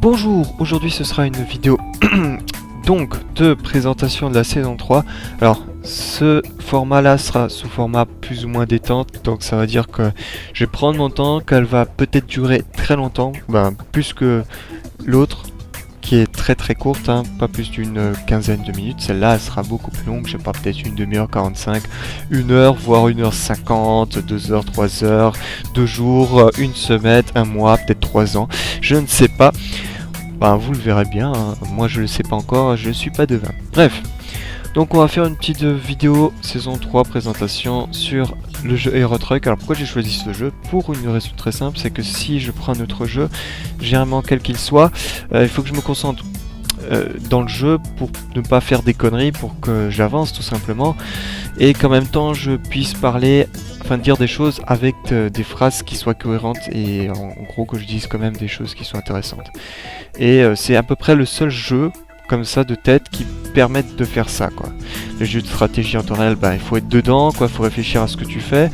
Bonjour, aujourd'hui ce sera une vidéo donc de présentation de la saison 3. Alors ce format là sera sous format plus ou moins détente, donc ça va dire que je vais prendre mon temps, qu'elle va peut-être durer très longtemps, plus que l'autre qui est très courte, pas plus d'une quinzaine de minutes. Celle-là elle sera beaucoup plus longue, je sais pas, peut-être une demi-heure 45, une heure, voire 1h50, 2 heures, 3 heures, 2 jours, une semaine, un mois, peut-être 3 ans, je ne sais pas. Vous le verrez bien, moi je le sais pas encore, je ne suis pas devin. Bref, donc on va faire une petite vidéo saison 3 présentation sur le jeu Euro Truck. Alors pourquoi j'ai choisi ce jeu? Pour une raison très simple, c'est que si je prends un autre jeu, généralement quel qu'il soit, il faut que je me concentre dans le jeu pour ne pas faire des conneries, pour que j'avance tout simplement, et qu'en même temps je puisse parler, dire des choses avec des phrases qui soient cohérentes, et en gros que je dise quand même des choses qui soient intéressantes. Et c'est à peu près le seul jeu comme ça de tête qui permettent de faire ça, quoi. Les jeux de stratégie en temps réel, il faut être dedans, quoi, faut réfléchir à ce que tu fais.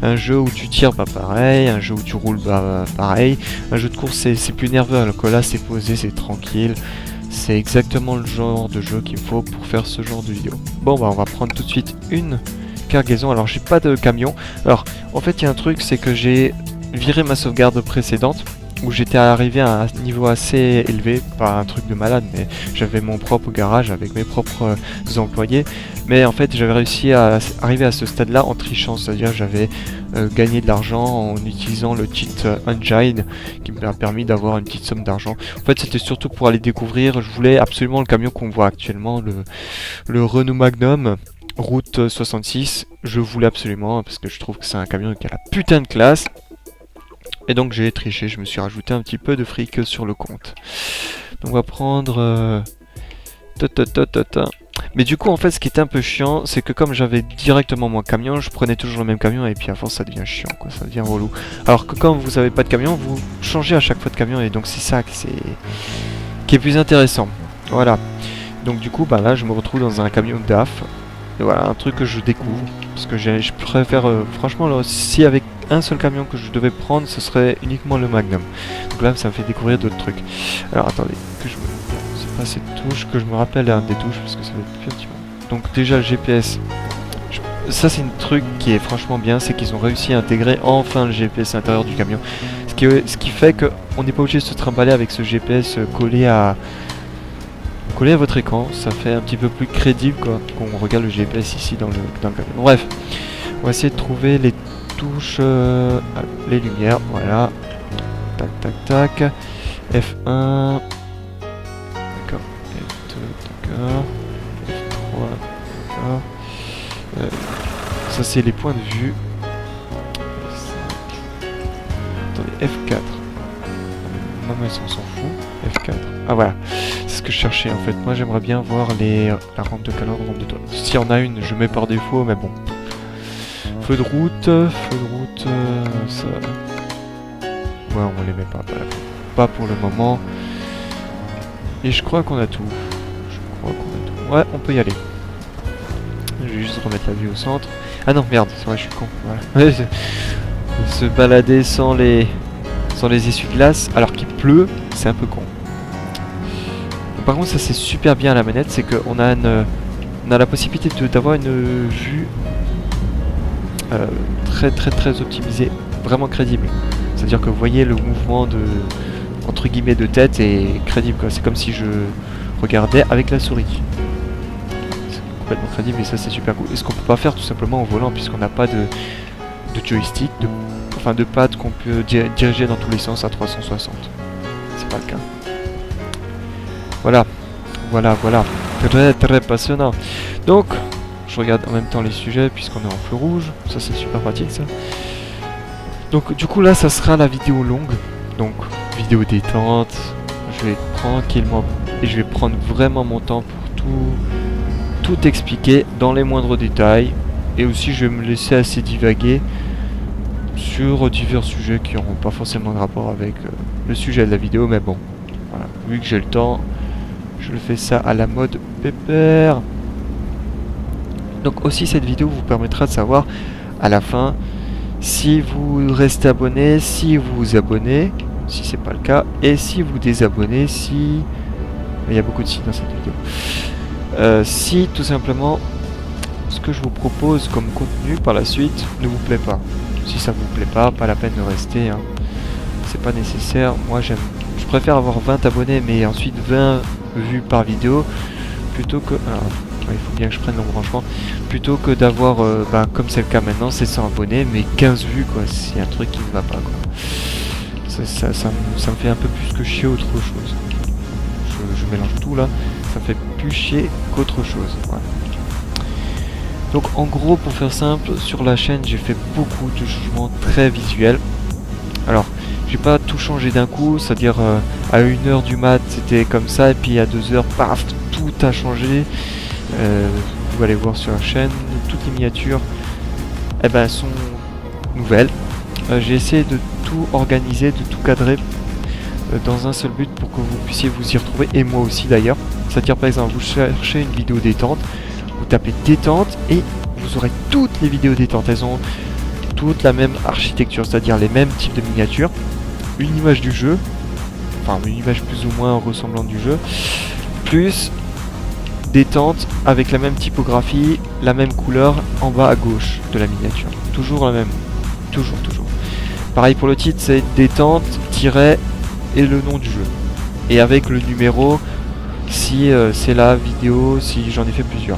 Un jeu où tu tires, pareil. Un jeu où tu roules, pareil. Un jeu de course, c'est plus nerveux, alors que là, c'est posé, c'est tranquille. C'est exactement le genre de jeu qu'il me faut pour faire ce genre de vidéo. Bon, on va prendre tout de suite une cargaison. Alors, j'ai pas de camion. Alors, en fait, il y a un truc, c'est que j'ai viré ma sauvegarde précédente, où j'étais arrivé à un niveau assez élevé, pas un truc de malade, mais j'avais mon propre garage avec mes propres employés. Mais en fait, j'avais réussi à arriver à ce stade-là en trichant, c'est-à-dire j'avais gagné de l'argent en utilisant le cheat Engine, qui m'a permis d'avoir une petite somme d'argent. En fait, c'était surtout pour aller découvrir. Je voulais absolument le camion qu'on voit actuellement, le Renault Magnum Route 66. Je voulais absolument, parce que je trouve que c'est un camion qui a la putain de classe. Et donc j'ai triché, je me suis rajouté un petit peu de fric sur le compte. Donc on va prendre... Mais du coup en fait ce qui était un peu chiant, c'est que comme j'avais directement mon camion, je prenais toujours le même camion, et puis à force ça devient chiant, quoi, ça devient relou. Alors que quand vous avez pas de camion, vous changez à chaque fois de camion, et donc c'est ça qui est plus intéressant. Voilà. Donc du coup là je me retrouve dans un camion DAF. Et voilà, un truc que je découvre, parce que je préfère, franchement, alors, si avec un seul camion que je devais prendre, ce serait uniquement le Magnum. Donc là, ça me fait découvrir d'autres trucs. Alors attendez, c'est pas cette touche, que je me rappelle des touches, parce que ça va être plus un petit peu. Donc déjà, le GPS, ça c'est un truc qui est franchement bien, c'est qu'ils ont réussi à intégrer enfin le GPS à l'intérieur du camion. Ce qui fait qu'on n'est pas obligé de se trimballer avec ce GPS collé à votre écran, ça fait un petit peu plus crédible, quoi, qu'on regarde le GPS ici dans le camion. Bref, on va essayer de trouver les touches, les lumières, voilà. Tac. F1. D'accord. F2, d'accord. F3, d'accord. Ça c'est les points de vue. Attendez, F4. Non mais on s'en fout. F4. Ah voilà. C'est ce que je cherchais en fait. Moi j'aimerais bien voir la rampe de calandre, rampe de toit. S'il y en a une, je mets par défaut, mais bon. Feu de route, ça... Ouais, on les met pas pour le moment. Et je crois qu'on a tout. Ouais, on peut y aller. Je vais juste remettre la vue au centre. Ah non, merde, c'est vrai, je suis con. Voilà. Se balader sans les essuie-glaces alors qu'il pleut, c'est un peu con. Par contre ça c'est super bien à la manette, c'est qu'on a la possibilité d'avoir une vue très optimisée, vraiment crédible. C'est-à-dire que vous voyez le mouvement entre guillemets de tête est crédible, quoi. C'est comme si je regardais avec la souris. C'est complètement crédible, et ça c'est super cool. Et ce qu'on peut pas faire tout simplement au volant, puisqu'on n'a pas de joystick, de pad qu'on peut diriger dans tous les sens à 360. C'est pas le cas. Voilà. Très passionnant. Donc, je regarde en même temps les sujets puisqu'on est en feu rouge. Ça c'est super pratique ça. Donc du coup là ça sera la vidéo longue. Donc vidéo détente. Je vais tranquillement et je vais prendre vraiment mon temps pour tout expliquer dans les moindres détails. Et aussi je vais me laisser assez divaguer sur divers sujets qui n'auront pas forcément de rapport avec le sujet de la vidéo, mais bon, voilà, vu que j'ai le temps, je le fais ça à la mode pépère. Donc aussi cette vidéo vous permettra de savoir à la fin si vous restez abonné, si vous vous abonnez, si c'est pas le cas, et si vous désabonnez, si... Il y a beaucoup de si dans cette vidéo. Si tout simplement ce que je vous propose comme contenu par la suite ne vous plaît pas. Si ça vous plaît pas la peine de rester, hein. C'est pas nécessaire. Moi je préfère avoir 20 abonnés mais ensuite 20 vues par vidéo plutôt que... Alors, il faut bien que je prenne l'embranchement. Plutôt que d'avoir, comme c'est le cas maintenant, c'est 100 abonnés mais 15 vues quoi. C'est un truc qui ne va pas quoi. Ça me fait un peu plus que chier autre chose. Je mélange tout là. Ça me fait plus chier qu'autre chose. Voilà. Donc en gros, pour faire simple, sur la chaîne j'ai fait beaucoup de changements très visuels. Alors j'ai pas tout changé d'un coup, c'est-à-dire à 1h du mat c'était comme ça et puis à 2h paf tout a changé. Vous allez voir sur la chaîne, toutes les miniatures sont nouvelles. J'ai essayé de tout organiser, de tout cadrer dans un seul but pour que vous puissiez vous y retrouver, et moi aussi d'ailleurs. C'est-à-dire par exemple vous cherchez une vidéo détente, vous tapez détente et vous aurez toutes les vidéos détente. Elles ont toutes la même architecture, c'est-à-dire les mêmes types de miniatures, une image du jeu, enfin une image plus ou moins ressemblante du jeu, plus détente avec la même typographie, la même couleur en bas à gauche de la miniature. Toujours la même, toujours. Pareil pour le titre, c'est détente, tiret et le nom du jeu. Et avec le numéro si c'est la vidéo, si j'en ai fait plusieurs.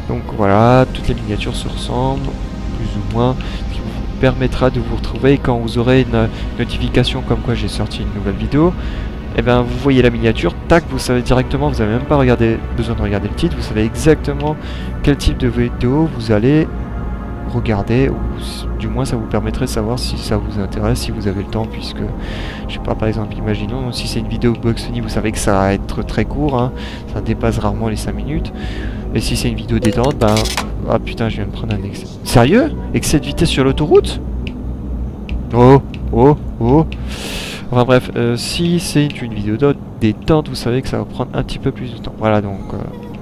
Donc voilà, toutes les miniatures se ressemblent, plus ou moins, ce qui vous permettra de vous retrouver quand vous aurez une notification comme quoi j'ai sorti une nouvelle vidéo. Et bien vous voyez la miniature, tac, vous savez directement, vous n'avez même pas besoin de regarder le titre, vous savez exactement quel type de vidéo vous allez regarder, ou du moins ça vous permettrait de savoir si ça vous intéresse, si vous avez le temps, puisque je sais pas, par exemple, imaginons si c'est une vidéo Bugs Bunny, vous savez que ça va être très court, hein, ça dépasse rarement les 5 minutes, et si c'est une vidéo détente, ah putain, je viens de prendre un excès. Sérieux? Excès de vitesse sur l'autoroute? Oh. Enfin bref, si c'est une vidéo détente, vous savez que ça va prendre un petit peu plus de temps. Voilà, donc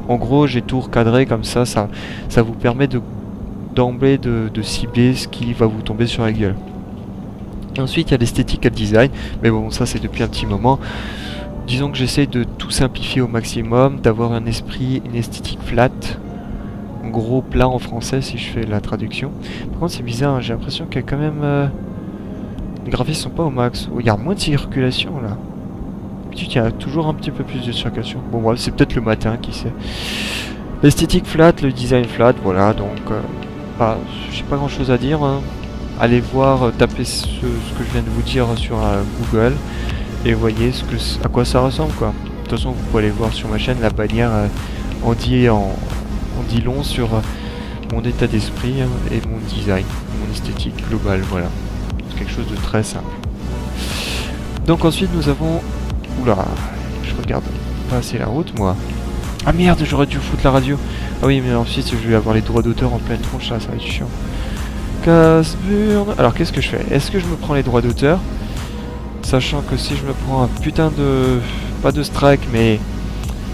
en gros j'ai tout recadré comme ça, ça vous permet d'emblée de cibler ce qui va vous tomber sur la gueule. Ensuite il y a l'esthétique et le design, mais bon ça c'est depuis un petit moment. Disons que j'essaie de tout simplifier au maximum, d'avoir un esprit, une esthétique flat, en gros plat en français si je fais la traduction. Par contre c'est bizarre, hein, j'ai l'impression qu'il y a quand même... les graphismes sont pas au max. Oh, il y a moins de circulation là. Il y a toujours un petit peu plus de circulation. Bon voilà, c'est peut-être le matin, qui sait. L'esthétique flat, le design flat, voilà, donc... j'ai pas grand chose à dire, hein. Allez voir, tapez ce que je viens de vous dire sur Google et voyez à quoi ça ressemble quoi. De toute façon vous pouvez aller voir sur ma chaîne, la bannière en dit long sur mon état d'esprit et mon design, mon esthétique globale, voilà. C'est quelque chose de très simple. Donc ensuite nous avons... Oula, je regarde pas assez la route moi. Ah merde, j'aurais dû foutre la radio. Ah oui, mais ensuite je vais avoir les droits d'auteur en pleine tronche, ça va être chiant. Casse-burne. Alors qu'est-ce que je fais? Est-ce que je me prends les droits d'auteur? Sachant que si je me prends un putain de... pas de strike, mais...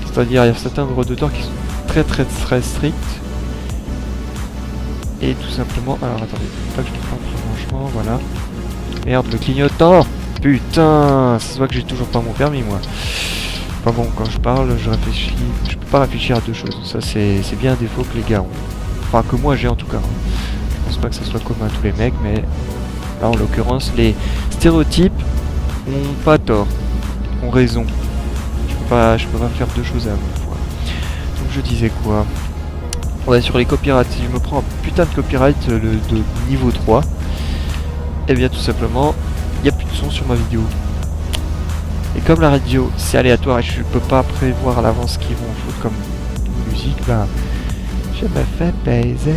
c'est-à-dire il y a certains droits d'auteur qui sont très stricts. Et tout simplement... Alors attendez, pas que je me prenne franchement, voilà. Merde, le clignotant. Putain, ça se voit que j'ai toujours pas mon permis moi. Enfin bon, quand je parle, je réfléchis, je peux pas réfléchir à deux choses. Ça c'est bien un défaut que les gars ont. Enfin que moi j'ai en tout cas. Je pense pas que ça soit commun à tous les mecs, mais là en l'occurrence les stéréotypes ont pas tort, ont raison. Je peux pas faire deux choses à la fois. Donc je disais quoi? Ouais, sur les copyrights, si je me prends un putain de copyright de niveau 3, et bien tout simplement, il n'y a plus de son sur ma vidéo. Et comme la radio c'est aléatoire et je peux pas prévoir à l'avance ce qu'ils vont foutre comme musique, je me fais baiser.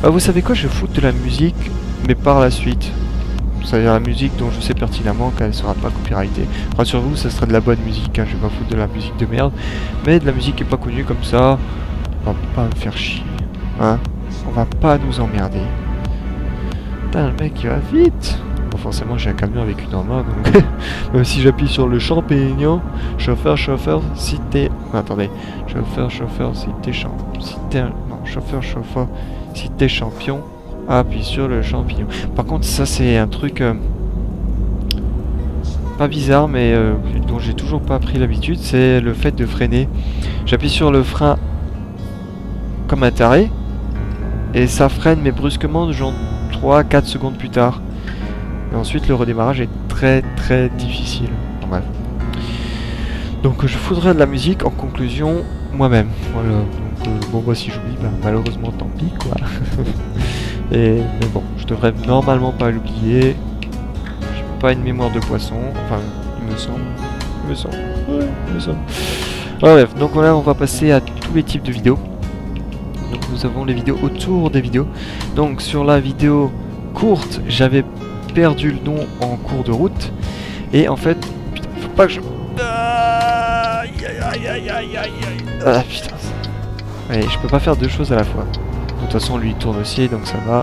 Vous savez quoi, je vais foutre de la musique, mais par la suite. C'est-à-dire la musique dont je sais pertinemment qu'elle sera pas copyrightée. Rassurez-vous, ça sera de la bonne musique, hein. Je vais pas foutre de la musique de merde, mais de la musique qui est pas connue comme ça, on va pas me faire chier, hein. On va pas nous emmerder. Putain, le mec il va vite. Bon, forcément j'ai un camion avec une en main, donc même si j'appuie sur le champignon, chauffeur, si t'es... Attendez, chauffeur, si t'es chauffeur, si t'es champion, appuie sur le champignon. Par contre ça c'est un truc pas bizarre, mais dont j'ai toujours pas pris l'habitude, c'est le fait de freiner. J'appuie sur le frein comme un taré, et ça freine, mais brusquement, genre 3-4 secondes plus tard. Et ensuite, le redémarrage est très difficile. Enfin, bref. Donc je foudrais de la musique en conclusion moi-même. Voilà. Donc, bon, bah, si j'oublie, bah, malheureusement, tant pis, quoi. Mais bon, je devrais normalement pas l'oublier. J'ai pas une mémoire de poisson. Enfin, il me semble. Ouais, il me semble. Enfin, bref, donc voilà, on va passer à tous les types de vidéos. Donc nous avons les vidéos autour des vidéos. Donc sur la vidéo courte, j'avais perdu le nom en cours de route. Et en fait, putain, faut pas que je... Ah putain. Allez, je peux pas faire deux choses à la fois. De toute façon, lui il tourne aussi, donc ça va.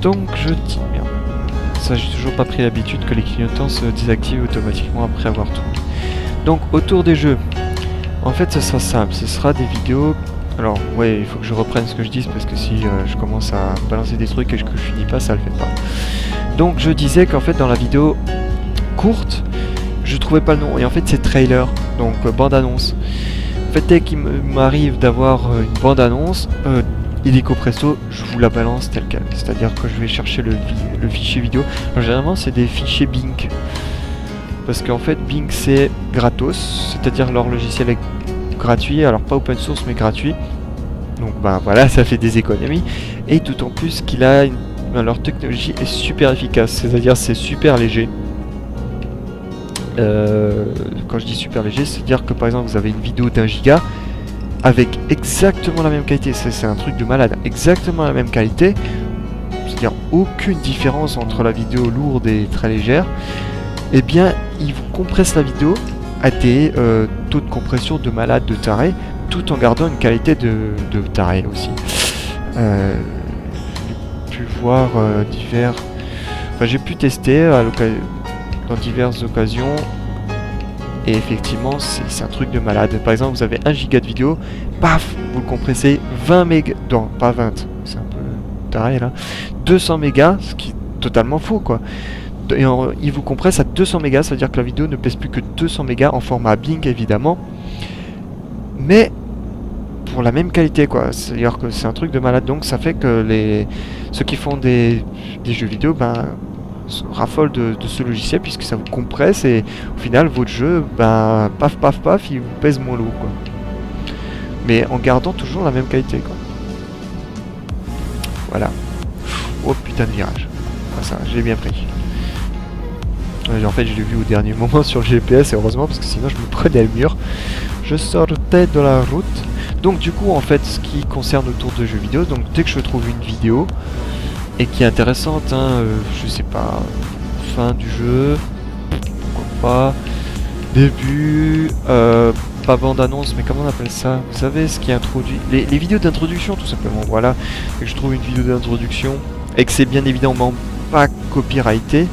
Donc je dis merde. Ça, j'ai toujours pas pris l'habitude que les clignotants se désactivent automatiquement après avoir tourné. Donc autour des jeux, en fait ce sera simple, ce sera des vidéos. Alors ouais, il faut que je reprenne ce que je dis parce que si je commence à balancer des trucs et que je finis pas, ça le fait pas. Donc je disais qu'en fait dans la vidéo courte, je trouvais pas le nom et en fait c'est trailer, donc bande annonce. En fait dès qu'il m'arrive d'avoir une bande annonce, illico presto, je vous la balance telle quelle. C'est-à-dire que je vais chercher le fichier vidéo. Alors, généralement c'est des fichiers Bing. Parce qu'en fait Bing c'est gratos, c'est-à-dire leur logiciel est gratuit, alors pas open source mais gratuit. Donc bah voilà, ça fait des économies. Et tout en plus qu'il a leur technologie est super efficace, c'est-à-dire c'est super léger. Quand je dis super léger, c'est-à-dire que par exemple vous avez une vidéo d'1 giga avec exactement la même qualité, c'est un truc de malade, exactement la même qualité, c'est-à-dire aucune différence entre la vidéo lourde et très légère. Et bien il vous compresse la vidéo à des taux de compression de malade, de taré, tout en gardant une qualité de taré aussi. J'ai pu voir divers... Enfin, j'ai pu tester dans diverses occasions. Et effectivement, c'est un truc de malade. Par exemple, vous avez 1 giga de vidéo, paf, vous le compressez 20 mégas... Non, pas 20, c'est un peu taré là. 200 mégas, ce qui est totalement faux, quoi. Et il vous compresse à 200 mégas, ça veut dire que la vidéo ne pèse plus que 200 mégas en format Bing évidemment, mais pour la même qualité, quoi. C'est-à-dire que c'est un truc de malade, donc ça fait que ceux qui font des jeux vidéo raffolent de ce logiciel puisque ça vous compresse et au final votre jeu, paf paf paf, il vous pèse moins lourd, quoi. Mais en gardant toujours la même qualité, quoi. Voilà. Oh putain de virage. Ah, ça, je l'ai bien pris. En fait, je l'ai vu au dernier moment sur le GPS, et heureusement, parce que sinon je me prenais le mur. Je sortais de la route. Donc du coup, en fait, ce qui concerne autour de jeux vidéo, donc dès que je trouve une vidéo, et qui est intéressante, hein, je sais pas, fin du jeu, pourquoi pas, début, pas bande-annonce, mais comment on appelle ça? Vous savez, ce qui introduit... Les vidéos d'introduction, tout simplement, voilà. Et que je trouve une vidéo d'introduction, et que c'est bien évidemment pas copyrighté.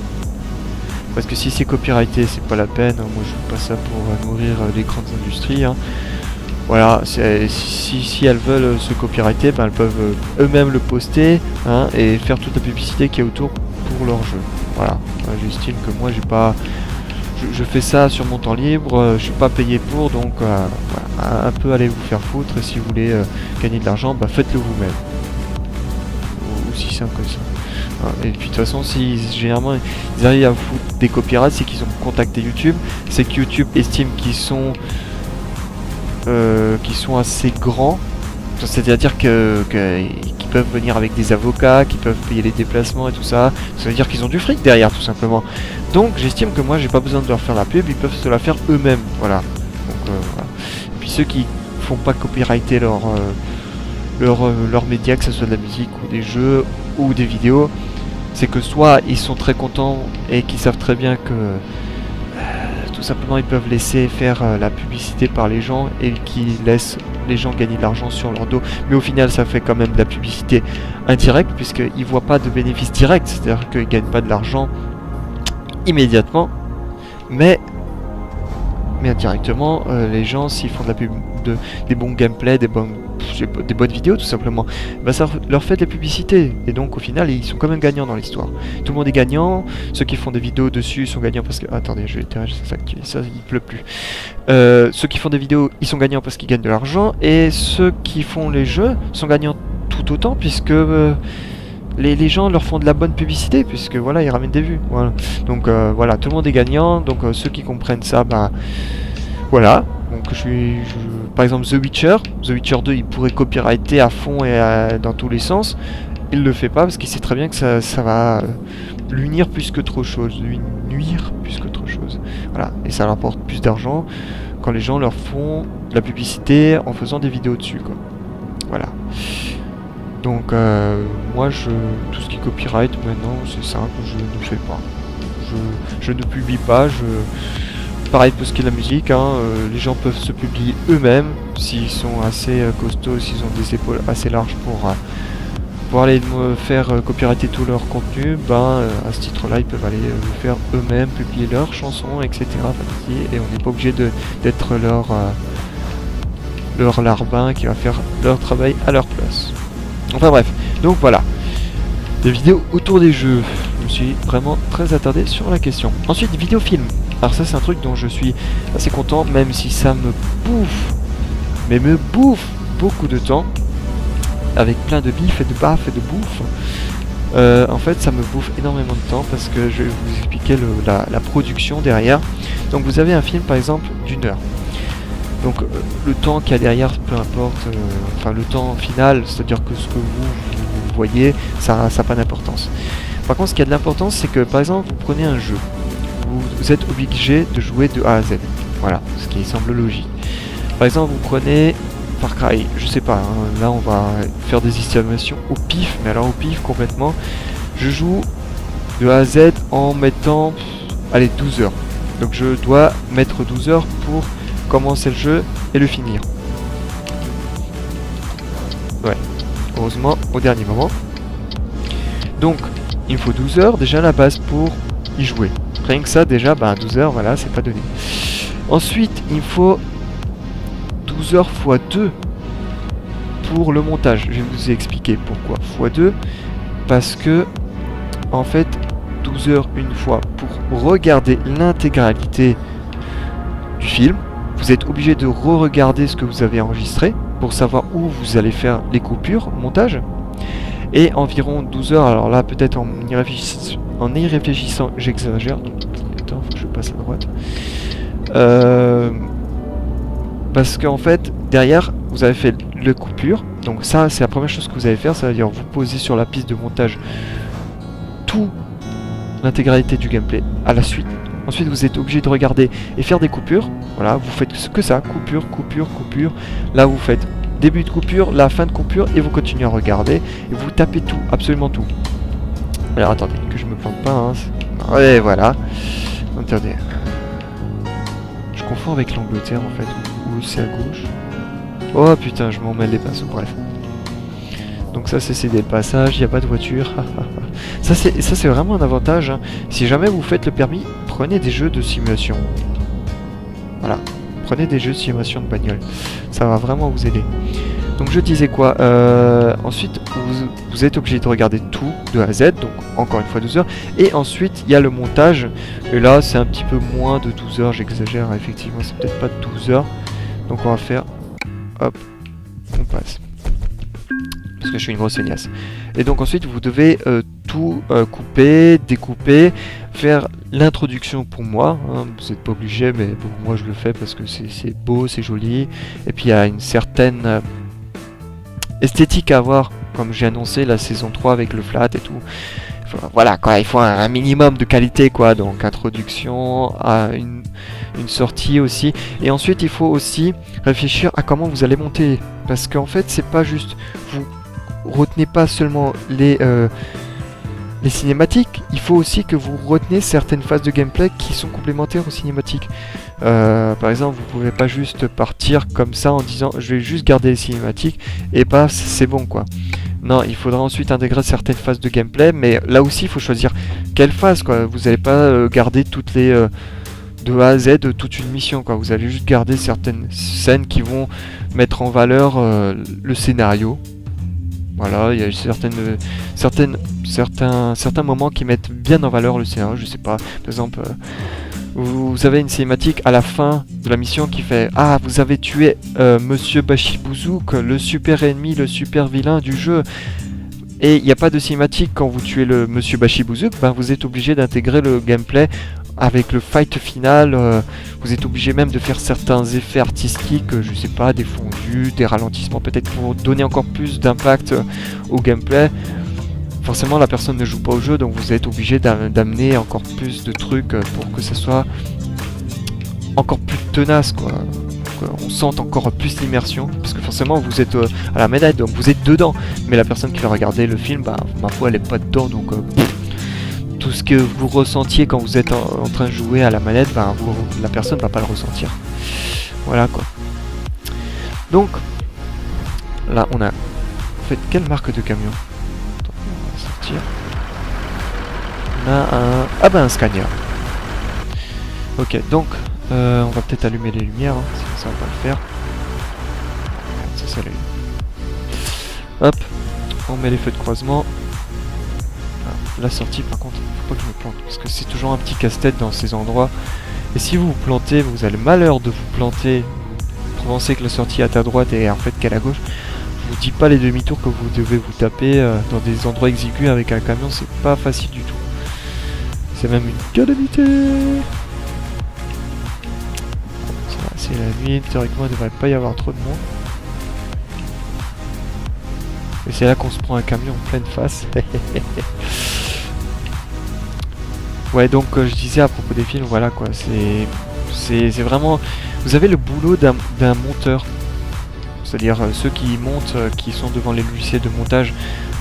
Parce que si c'est copyrighté, c'est pas la peine. Moi, je fais pas ça pour nourrir les grandes industries. Hein. Voilà, si elles veulent se copyrighter, elles peuvent eux-mêmes le poster, hein, et faire toute la publicité qui est autour pour leur jeu. Voilà, j'estime que moi, j'ai pas, je fais ça sur mon temps libre. Je suis pas payé pour, donc voilà, un peu allez vous faire foutre. Et si vous voulez gagner de l'argent, faites-le vous-même. Aussi simple que ça. Et puis de toute façon, si généralement ils arrivent à foutre des copyrights, c'est qu'ils ont contacté YouTube, c'est que YouTube estime qu'ils sont assez grands, c'est-à-dire qu'ils peuvent venir avec des avocats, qu'ils peuvent payer les déplacements et tout ça. Ça veut dire qu'ils ont du fric derrière, tout simplement. Donc j'estime que moi j'ai pas besoin de leur faire la pub, ils peuvent se la faire eux-mêmes. Voilà. Donc voilà. Et puis ceux qui font pas copyrighter leurs médias, que ce soit de la musique ou des jeux ou des vidéos, c'est que soit ils sont très contents et qu'ils savent très bien que tout simplement ils peuvent laisser faire la publicité par les gens et qu'ils laissent les gens gagner de l'argent sur leur dos, mais au final ça fait quand même de la publicité indirecte puisqu'ils voient pas de bénéfice direct, c'est-à-dire qu'ils gagnent pas de l'argent immédiatement, mais indirectement les gens, s'ils font de la pub, des bons gameplay, des bonnes des bonnes vidéos tout simplement, bah ça leur fait de la publicité, et donc au final ils sont quand même gagnants dans l'histoire. Tout le monde est gagnant, ceux qui font des vidéos dessus sont gagnants parce que... Attendez, je vais désactiver ça, il pleut plus. Ceux qui font des vidéos, ils sont gagnants parce qu'ils gagnent de l'argent, et ceux qui font les jeux sont gagnants tout autant, puisque les gens leur font de la bonne publicité, puisque voilà, ils ramènent des vues. Voilà. Donc voilà, tout le monde est gagnant, donc ceux qui comprennent ça, bah voilà. Donc par exemple The Witcher 2, il pourrait copyrighter à fond et dans tous les sens. Il le fait pas parce qu'il sait très bien que ça va lui nuire plus que trop chose, Voilà, et ça leur apporte plus d'argent quand les gens leur font de la publicité en faisant des vidéos dessus, quoi. Voilà. Donc moi tout ce qui est copyright maintenant, c'est simple, je ne fais pas. Je ne publie pas, pareil pour ce qui est de la musique, hein, les gens peuvent se publier eux-mêmes s'ils sont assez costauds, s'ils ont des épaules assez larges pour aller me faire copyrighter tout leur contenu, à ce titre-là, ils peuvent aller le faire eux-mêmes, publier leurs chansons, etc. Et on n'est pas obligé d'être leur larbin qui va faire leur travail à leur place. Enfin bref, donc voilà. Des vidéos autour des jeux. Je me suis vraiment très attardé sur la question. Ensuite, vidéofilm. Alors ça, c'est un truc dont je suis assez content, même si ça me bouffe, mais me bouffe beaucoup de temps, avec plein de bif et de baf et de bouffe. En fait, ça me bouffe énormément de temps parce que je vais vous expliquer la production derrière. Donc vous avez un film, par exemple, d'1 heure. Donc le temps qu'il y a derrière, peu importe, enfin le temps final, c'est-à-dire que ce que vous voyez, ça n'a pas d'importance. Par contre, ce qui a de l'importance, c'est que par exemple, vous prenez un jeu, vous êtes obligé de jouer de A à Z. Voilà, ce qui semble logique. Par exemple, vous prenez Far Cry, je sais pas, hein, là on va faire des estimations au pif, mais alors au pif complètement. Je joue de A à Z en mettant, allez, 12 heures. Donc je dois mettre 12 heures pour commencer le jeu et le finir. Ouais, heureusement au dernier moment. Donc il me faut 12 heures déjà à la base pour y jouer. Rien que ça déjà, 12 heures, voilà, c'est pas donné. Ensuite il me faut 12 heures x 2 pour le montage. Je vais vous expliquer pourquoi x2. Parce que en fait 12 heures une fois pour regarder l'intégralité du film. Vous êtes obligé de re-regarder ce que vous avez enregistré pour savoir où vous allez faire les coupures, montage. Et environ 12 heures, alors là peut-être en y réfléchissant, j'exagère. Attends, faut que je passe à droite. Parce qu'en fait, derrière, vous avez fait les coupures. Donc ça, c'est la première chose que vous allez faire. Ça veut dire vous posez sur la piste de montage toute l'intégralité du gameplay à la suite. Ensuite, vous êtes obligé de regarder et faire des coupures. Voilà, vous faites que ça, coupure, coupure, coupure. Là, vous faites début de coupure, la fin de coupure, et vous continuez à regarder. Et vous tapez tout, absolument tout. Alors, attendez, que je me plante pas. Hein. Ouais, voilà. Attendez. Je confonds avec l'Angleterre, en fait, où c'est à gauche. Oh putain, je m'en mêle les pinceaux, bref. Donc ça, c'est des passages, il n'y a pas de voiture. Ça, c'est vraiment un avantage. Hein. Si jamais vous faites le permis, prenez des jeux de simulation. Voilà, prenez des jeux de simulation de bagnole. Ça va vraiment vous aider. Donc je disais quoi, ensuite, vous êtes obligé de regarder tout de A à Z, donc encore une fois 12 heures. Et ensuite, il y a le montage. Et là, c'est un petit peu moins de 12 heures, j'exagère, effectivement, c'est peut-être pas 12 heures. Donc on va faire, hop, on passe. Parce que je suis une grosse feignasse. Et donc ensuite vous devez tout couper, découper, faire l'introduction pour moi. Hein, vous n'êtes pas obligé, mais bon, moi je le fais parce que c'est beau, c'est joli. Et puis il y a une certaine esthétique à avoir, comme j'ai annoncé la saison 3 avec le flat et tout. Voilà quoi, il faut un minimum de qualité quoi, donc introduction, à une sortie aussi. Et ensuite il faut aussi réfléchir à comment vous allez monter. Parce qu'en fait c'est pas juste, vous retenez pas seulement les cinématiques, il faut aussi que vous retenez certaines phases de gameplay qui sont complémentaires aux cinématiques. Par exemple, vous pouvez pas juste partir comme ça en disant je vais juste garder les cinématiques et pas c'est bon quoi. Non, il faudra ensuite intégrer certaines phases de gameplay, mais là aussi il faut choisir quelle phase quoi. Vous n'allez pas garder toutes les de A à Z toute une mission, quoi. Vous allez juste garder certaines scènes qui vont mettre en valeur le scénario. Voilà, il y a certains moments qui mettent bien en valeur le scénario. Je sais pas, par exemple, vous avez une cinématique à la fin de la mission qui fait « Ah, vous avez tué Monsieur Bashibouzouk, le super ennemi, le super vilain du jeu ». Et il n'y a pas de cinématique quand vous tuez le Monsieur Bashibouzouk, ben vous êtes obligé d'intégrer le gameplay avec le fight final. Vous êtes obligé même de faire certains effets artistiques, je sais pas, des fondus, des ralentissements, peut-être pour donner encore plus d'impact au gameplay. Forcément, la personne ne joue pas au jeu, donc vous êtes obligé d'amener encore plus de trucs pour que ça soit encore plus tenace, quoi. On sente encore plus l'immersion, parce que forcément vous êtes à la manette, donc vous êtes dedans, mais la personne qui va regarder le film, bah, ma foi, elle est pas dedans, donc tout ce que vous ressentiez quand vous êtes en train de jouer à la manette, bah, la personne va pas le ressentir. Voilà, quoi. Donc là, on a en fait quelle marque de camion? Attends, on va sortir. On a un... Ah bah un Scania. Ok, donc on va peut-être allumer les lumières, hein, sinon ça va pas le faire. Ça s'allume. Hop, on met les feux de croisement. Ah, la sortie par contre, faut pas que je me plante, parce que c'est toujours un petit casse-tête dans ces endroits. Et si vous vous plantez, vous avez le malheur de vous planter, vous pensez que la sortie est à droite et en fait qu'elle est à gauche. Je vous dis pas les demi-tours que vous devez vous taper dans des endroits exigus avec un camion, c'est pas facile du tout. C'est même une calamité. C'est la nuit, théoriquement il devrait pas y avoir trop de monde. Et c'est là qu'on se prend un camion en pleine face. Ouais, donc je disais à propos des films, voilà quoi, c'est vraiment... Vous avez le boulot d'un monteur. C'est-à-dire ceux qui montent, qui sont devant les logiciels de montage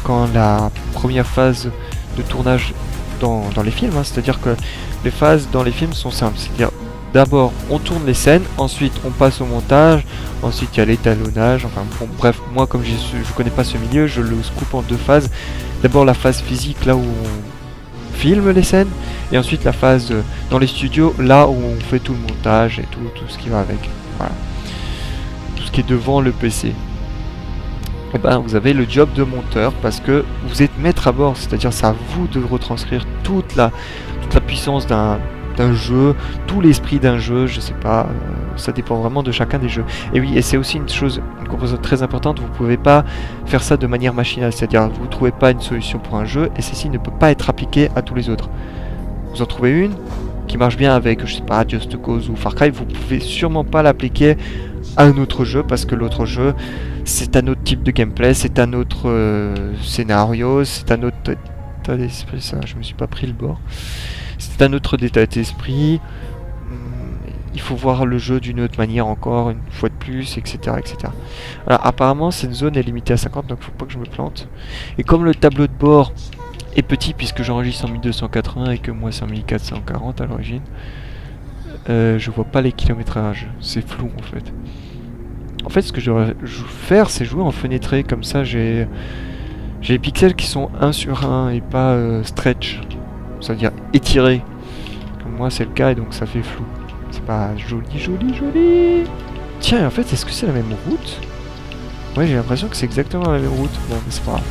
quand la première phase de tournage dans les films, hein, c'est-à-dire que les phases dans les films sont simples, c'est-à-dire d'abord on tourne les scènes, ensuite on passe au montage, ensuite il y a l'étalonnage, enfin bon, bref, moi comme je connais pas ce milieu, je le coupe en deux phases. D'abord la phase physique, là où on filme les scènes, et ensuite la phase dans les studios, là où on fait tout le montage et tout ce qui va avec. Voilà. Tout ce qui est devant le PC. Et ben vous avez le job de monteur parce que vous êtes maître à bord, c'est-à-dire c'est à vous de retranscrire toute la puissance d'un jeu, tout l'esprit d'un jeu, je sais pas, ça dépend vraiment de chacun des jeux. Et oui, et c'est aussi une composante très importante, vous pouvez pas faire ça de manière machinale, c'est-à-dire vous trouvez pas une solution pour un jeu et celle-ci ne peut pas être appliquée à tous les autres. Vous en trouvez une qui marche bien avec, je sais pas, Just Cause ou Far Cry, vous pouvez sûrement pas l'appliquer à un autre jeu parce que l'autre jeu c'est un autre type de gameplay, c'est un autre scénario, c'est un autre état d'esprit, ça je me suis pas pris le bord. C'est un autre état d'esprit, il faut voir le jeu d'une autre manière encore, une fois de plus, etc. etc. Alors, apparemment cette zone est limitée à 50, donc faut pas que je me plante. Et comme le tableau de bord est petit, puisque j'enregistre en 1280 et que moi c'est en 1440 à l'origine, je vois pas les kilométrages, c'est flou en fait. En fait ce que je devrais faire c'est jouer en fenêtré, comme ça j'ai les pixels qui sont 1 sur 1 et pas stretch, c'est-à-dire étiré. Comme moi c'est le cas et donc ça fait flou. C'est pas joli. Tiens, en fait est-ce que c'est la même route? Ouais, j'ai l'impression que c'est exactement la même route. Bon, mais c'est pas grave.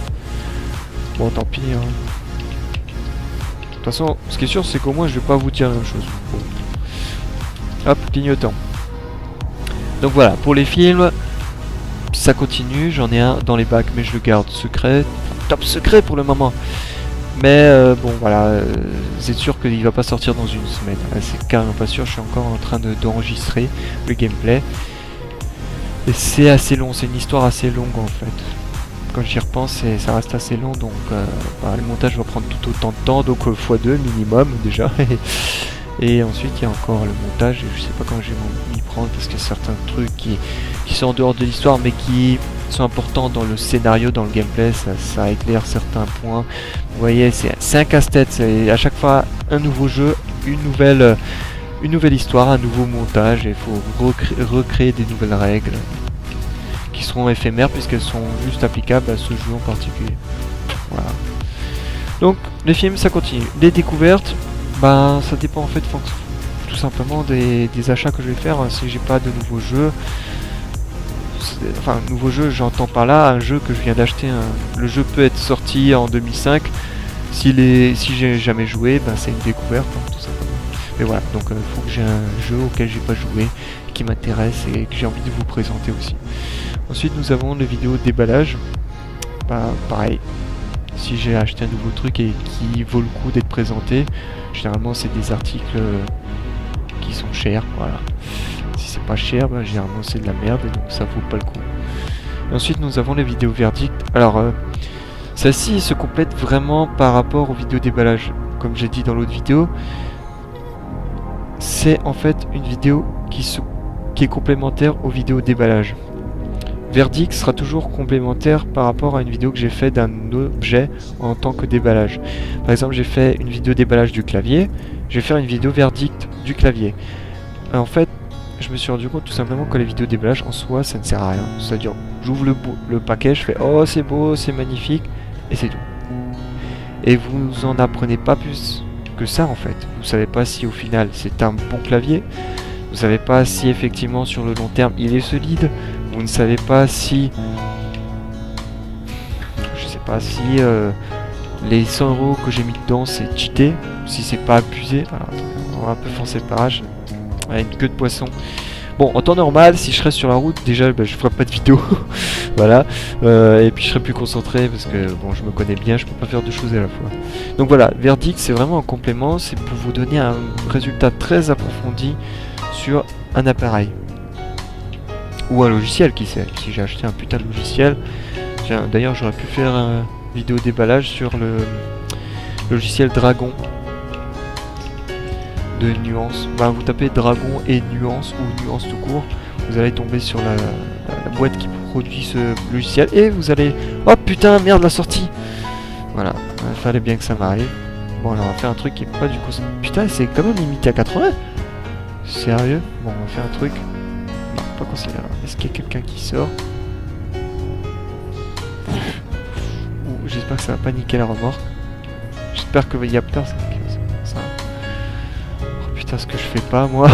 Bon, tant pis. Hein. De toute façon, ce qui est sûr, c'est qu'au moins je vais pas vous dire la même chose. Bon. Hop, clignotant. Donc voilà, pour les films, ça continue. J'en ai un dans les bacs, mais je le garde secret. Top secret pour le moment. Mais bon, voilà, c'est sûr qu'il va pas sortir dans une semaine. C'est carrément pas sûr. Je suis encore en train d'enregistrer le gameplay. Et c'est assez long. C'est une histoire assez longue en fait. Quand j'y repense, ça reste assez long, donc le montage va prendre tout autant de temps, donc x2 minimum déjà. Et ensuite il y a encore le montage, et je sais pas quand je vais m'y prendre, parce qu'il y a certains trucs qui sont en dehors de l'histoire, mais qui sont importants dans le scénario, dans le gameplay, ça éclaire certains points. Vous voyez, c'est un casse-tête, c'est à chaque fois un nouveau jeu, une nouvelle histoire, un nouveau montage, et il faut recréer des nouvelles règles. Qui seront éphémères puisqu'elles sont juste applicables à ce jeu en particulier. Voilà. Donc les films ça continue. Les découvertes, ça dépend en fait tout simplement des achats que je vais faire si j'ai pas de nouveaux jeux. Enfin, nouveau jeu, j'entends par là un jeu que je viens d'acheter. Le jeu peut être sorti en 2005. Si j'ai jamais joué, ben, c'est une découverte, hein, tout simplement. Mais voilà, donc il faut que j'ai un jeu auquel j'ai pas joué, qui m'intéresse et que j'ai envie de vous présenter aussi. Ensuite, nous avons les vidéos déballage. Bah, pareil, si j'ai acheté un nouveau truc et qui vaut le coup d'être présenté, généralement c'est des articles qui sont chers, voilà. Si c'est pas cher, bah, généralement c'est de la merde et donc ça vaut pas le coup. Et ensuite nous avons les vidéos verdicts. Alors celle-ci se complète vraiment par rapport aux vidéos déballage. Comme j'ai dit dans l'autre vidéo, c'est en fait une vidéo qui est complémentaire aux vidéos déballage. Verdict sera toujours complémentaire par rapport à une vidéo que j'ai fait d'un objet en tant que déballage. Par exemple, j'ai fait une vidéo déballage du clavier, je vais faire une vidéo verdict du clavier. En fait, je me suis rendu compte tout simplement que les vidéos déballage en soi, ça ne sert à rien. C'est-à-dire, j'ouvre le paquet, je fais « Oh, c'est beau, c'est magnifique » et c'est tout. Et vous en apprenez pas plus que ça en fait. Vous savez pas si au final c'est un bon clavier, vous savez pas si effectivement sur le long terme il est solide. Vous ne savez pas si... Je sais pas si les 100 € que j'ai mis dedans c'est cheaté, si c'est pas abusé. Alors, attendez, on va un peu forcer le parage. Ouais, une queue de poisson. Bon, en temps normal, si je serais sur la route, déjà bah, je ferais pas de vidéo. Voilà. Et puis je serais plus concentré parce que bon, je me connais bien, je peux pas faire deux choses à la fois. Donc voilà, Verdict c'est vraiment un complément, c'est pour vous donner un résultat très approfondi sur un appareil. Ou un logiciel, qui sait. Si j'ai acheté un putain de logiciel, d'ailleurs j'aurais pu faire une vidéo déballage sur le logiciel Dragon de Nuance. Bah, vous tapez Dragon et Nuance ou Nuance tout court, vous allez tomber sur la boîte qui produit ce logiciel et vous allez... Oh putain, merde, la sortie. Voilà, il fallait bien que ça m'arrive. Bon, alors on va faire un truc qui est pas du coup... Putain, c'est quand même limité à 80. Sérieux? Bon, on va faire un truc... Non, pas considérable. Est-ce qu'il y a quelqu'un qui sort? J'espère que ça va pas niquer la remorque. J'espère que il y a peur. Ça... Oh putain, ce que je fais pas moi.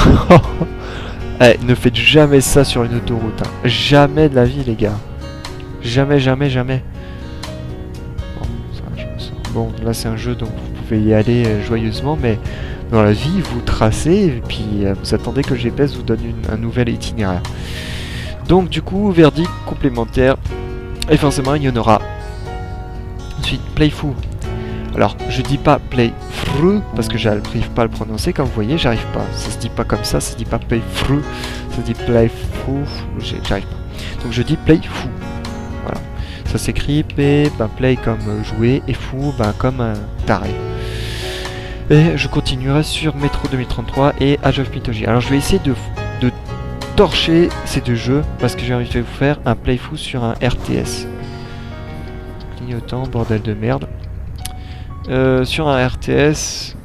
Eh, ne faites jamais ça sur une autoroute. Hein. Jamais de la vie, les gars. Jamais, jamais, jamais. Bon, ça, je me sens... Bon, là c'est un jeu donc vous pouvez y aller joyeusement, mais dans la vie, vous tracez et puis vous attendez que le GPS vous donne un nouvel itinéraire. Donc du coup, verdict complémentaire. Et forcément, il y en aura. Ensuite, Playful. Alors, je dis pas Playful parce que j'arrive pas à le prononcer. Comme vous voyez, j'arrive pas. Ça se dit pas comme ça se dit pas Playful. Ça se dit Playful. J'arrive pas. Donc je dis Playful. Voilà. Ça s'écrit P, ben, play comme jouer et fou ben, comme un taré. Et je continuerai sur Metro 2033 et Age of Mythology. Alors je vais essayer de torcher ces deux jeux parce que j'ai envie de vous faire un playful sur un RTS. Clignotant, bordel de merde. Sur un RTS,